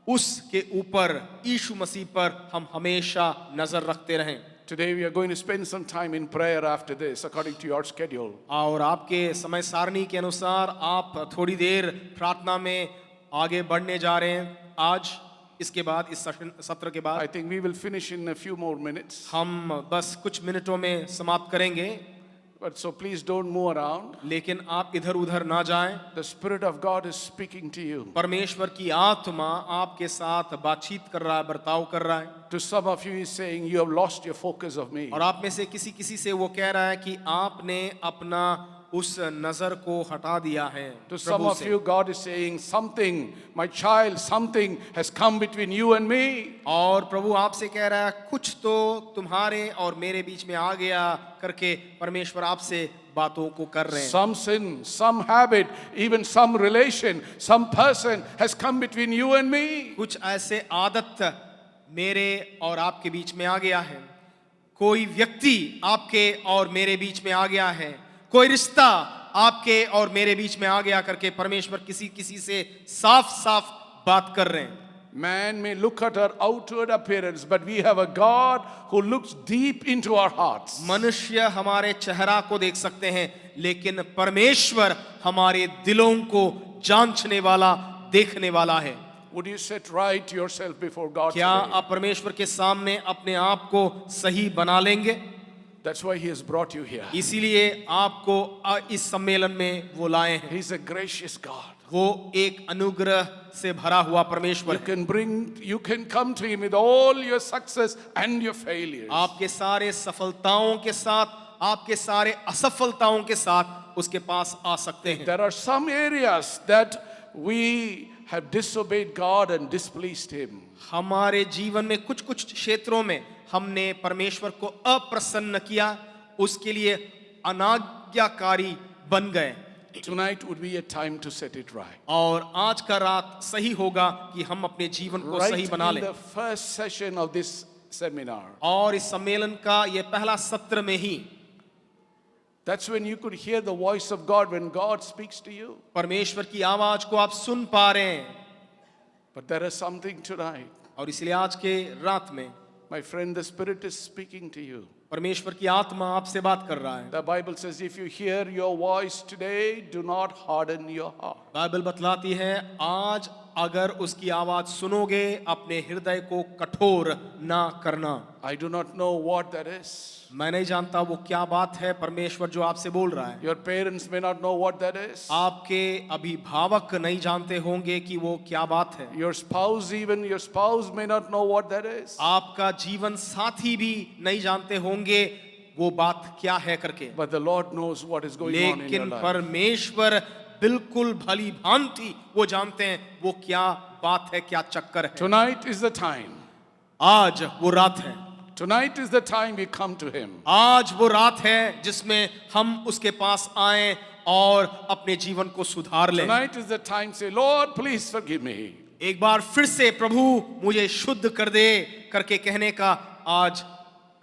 उसके ऊपर, यीशु मसीह पर हम हमेशा नजर रखते रहें। Today we are going to spend some time in prayer after this, according to your schedule. और आपके समय सारणी के अनुसार आप थोड़ी देर प्रार्थना में आगे बढ़ने जा रहे हैं आज। इसके बाद इस सत्र के I बाद think we will finish in a few more minutes. हम बस कुछ मिनटों में समाप्त करेंगे, But so please don't move around. लेकिन आप इधर उधर ना जाएं। The Spirit of God is speaking to you. परमेश्वर की आत्मा आपके साथ बातचीत कर रहा है, बर्ताव कर रहा है। To some of you, He's saying, you have lost your focus of me. और आप में से किसी से वो कह रहा है कि आपने अपना उस नजर को हटा दिया है To some प्रभु of से। you, God is saying, something, my child, something has come between you and me. और प्रभु आपसे कह रहा है कुछ तो तुम्हारे और मेरे बीच में आ गया करके परमेश्वर आपसे बातों को कर रहे हैं। Some sin, some habit, even some relation, some person has come between you and me. कुछ ऐसे आदत मेरे और आपके बीच में आ गया है, कोई व्यक्ति आपके और मेरे बीच में आ गया है, कोई रिश्ता आपके और मेरे बीच में आ गया करके परमेश्वर किसी से साफ साफ बात कर रहे हैं। Man may look at our outward appearance, but we have a God who looks deep into our hearts. मनुष्य हमारे चेहरा को देख सकते हैं, लेकिन परमेश्वर हमारे दिलों को जांचने वाला, देखने वाला है। Would you set right yourself before God क्या today? आप परमेश्वर के सामने अपने आप को सही बना लेंगे? That's why He has brought you here. इसीलिए आपको इस सम्मेलन में वो लाए हैं। He's a gracious God. वो एक अनुग्रह से भरा हुआ परमेश्वर है। You can come to Him with all your success and your failures. आपके सारे सफलताओं के साथ, आपके सारे असफलताओं के साथ उसके पास आ सकते हैं। There are some areas that we have disobeyed God and displeased Him. हमारे जीवन में कुछ कुछ क्षेत्रों में हमने परमेश्वर को अप्रसन्न किया, उसके लिए अनाज्ञाकारी बन गए। Tonight would be a time to set it right. और आज का रात सही होगा कि हम अपने जीवन को Right सही बना in लें। the first session of this seminar. और इस सम्मेलन का ये पहला सत्र में ही That's when you could hear the voice of God when God speaks to you. परमेश्वर की आवाज को आप सुन पा रहे हैं। But there is something tonight. और इसलिए आज के रात में My friend, the Spirit is speaking to you. परमेश्वर की आत्मा आपसे बात कर रहा है। The Bible says, if you hear your voice today, do not harden your heart. Bible बतलाती है आज अगर उसकी आवाज सुनोगे अपने हृदय को कठोर ना करना। I do not know what that is. मैं नहीं जानता वो क्या बात है परमेश्वर जो आपसे बोल रहा है। Your parents may not know what that is. आपके अभिभावक नहीं जानते होंगे कि वो क्या बात है। Your spouse, even your spouse may not know what that is. आपका जीवन साथी भी नहीं जानते होंगे वो बात क्या है करके। But the Lord knows what is going on in your लेकिन life. परमेश्वर बिल्कुल भली भांति वो जानते हैं वो क्या बात है, क्या चक्कर है। Tonight is the time. आज वो रात है, Tonight is the time we come to Him. आज वो रात है जिसमें हम उसके पास आए और अपने जीवन को सुधार लें। Tonight is the time say, Lord, please forgive me. एक बार फिर से प्रभु मुझे शुद्ध कर दे करके कहने का आज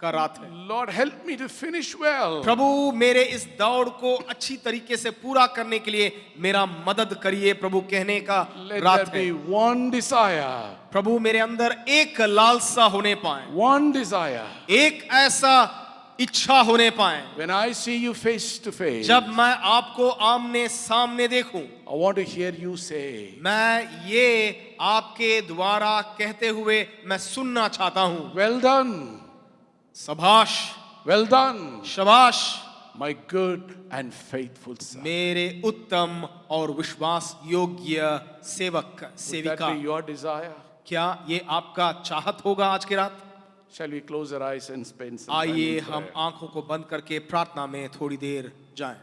का रात है। Lord, help me to finish well. प्रभु मेरे इस दौड़ को अच्छी तरीके से पूरा करने के लिए मेरा मदद करिए, प्रभु कहने का Let रात there है। be one desire. प्रभु मेरे अंदर एक लालसा होने पाए, One desire. एक ऐसा इच्छा होने पाए। When I see you face to face, जब मैं आपको आमने सामने देखूं, I want to hear you say, मैं ये आपके द्वारा कहते हुए मैं सुनना चाहता हूं। well done, Subhash, well done, शबाश, my good and faithful son. मेरे उत्तम और विश्वास योग्य सेवक, Would सेविका। that be your desire? क्या ये आपका चाहत होगा आज की रात? Shall we close our eyes and spend some time आइए in हम prayer? आंखों को बंद करके प्रार्थना में थोड़ी देर जाएं।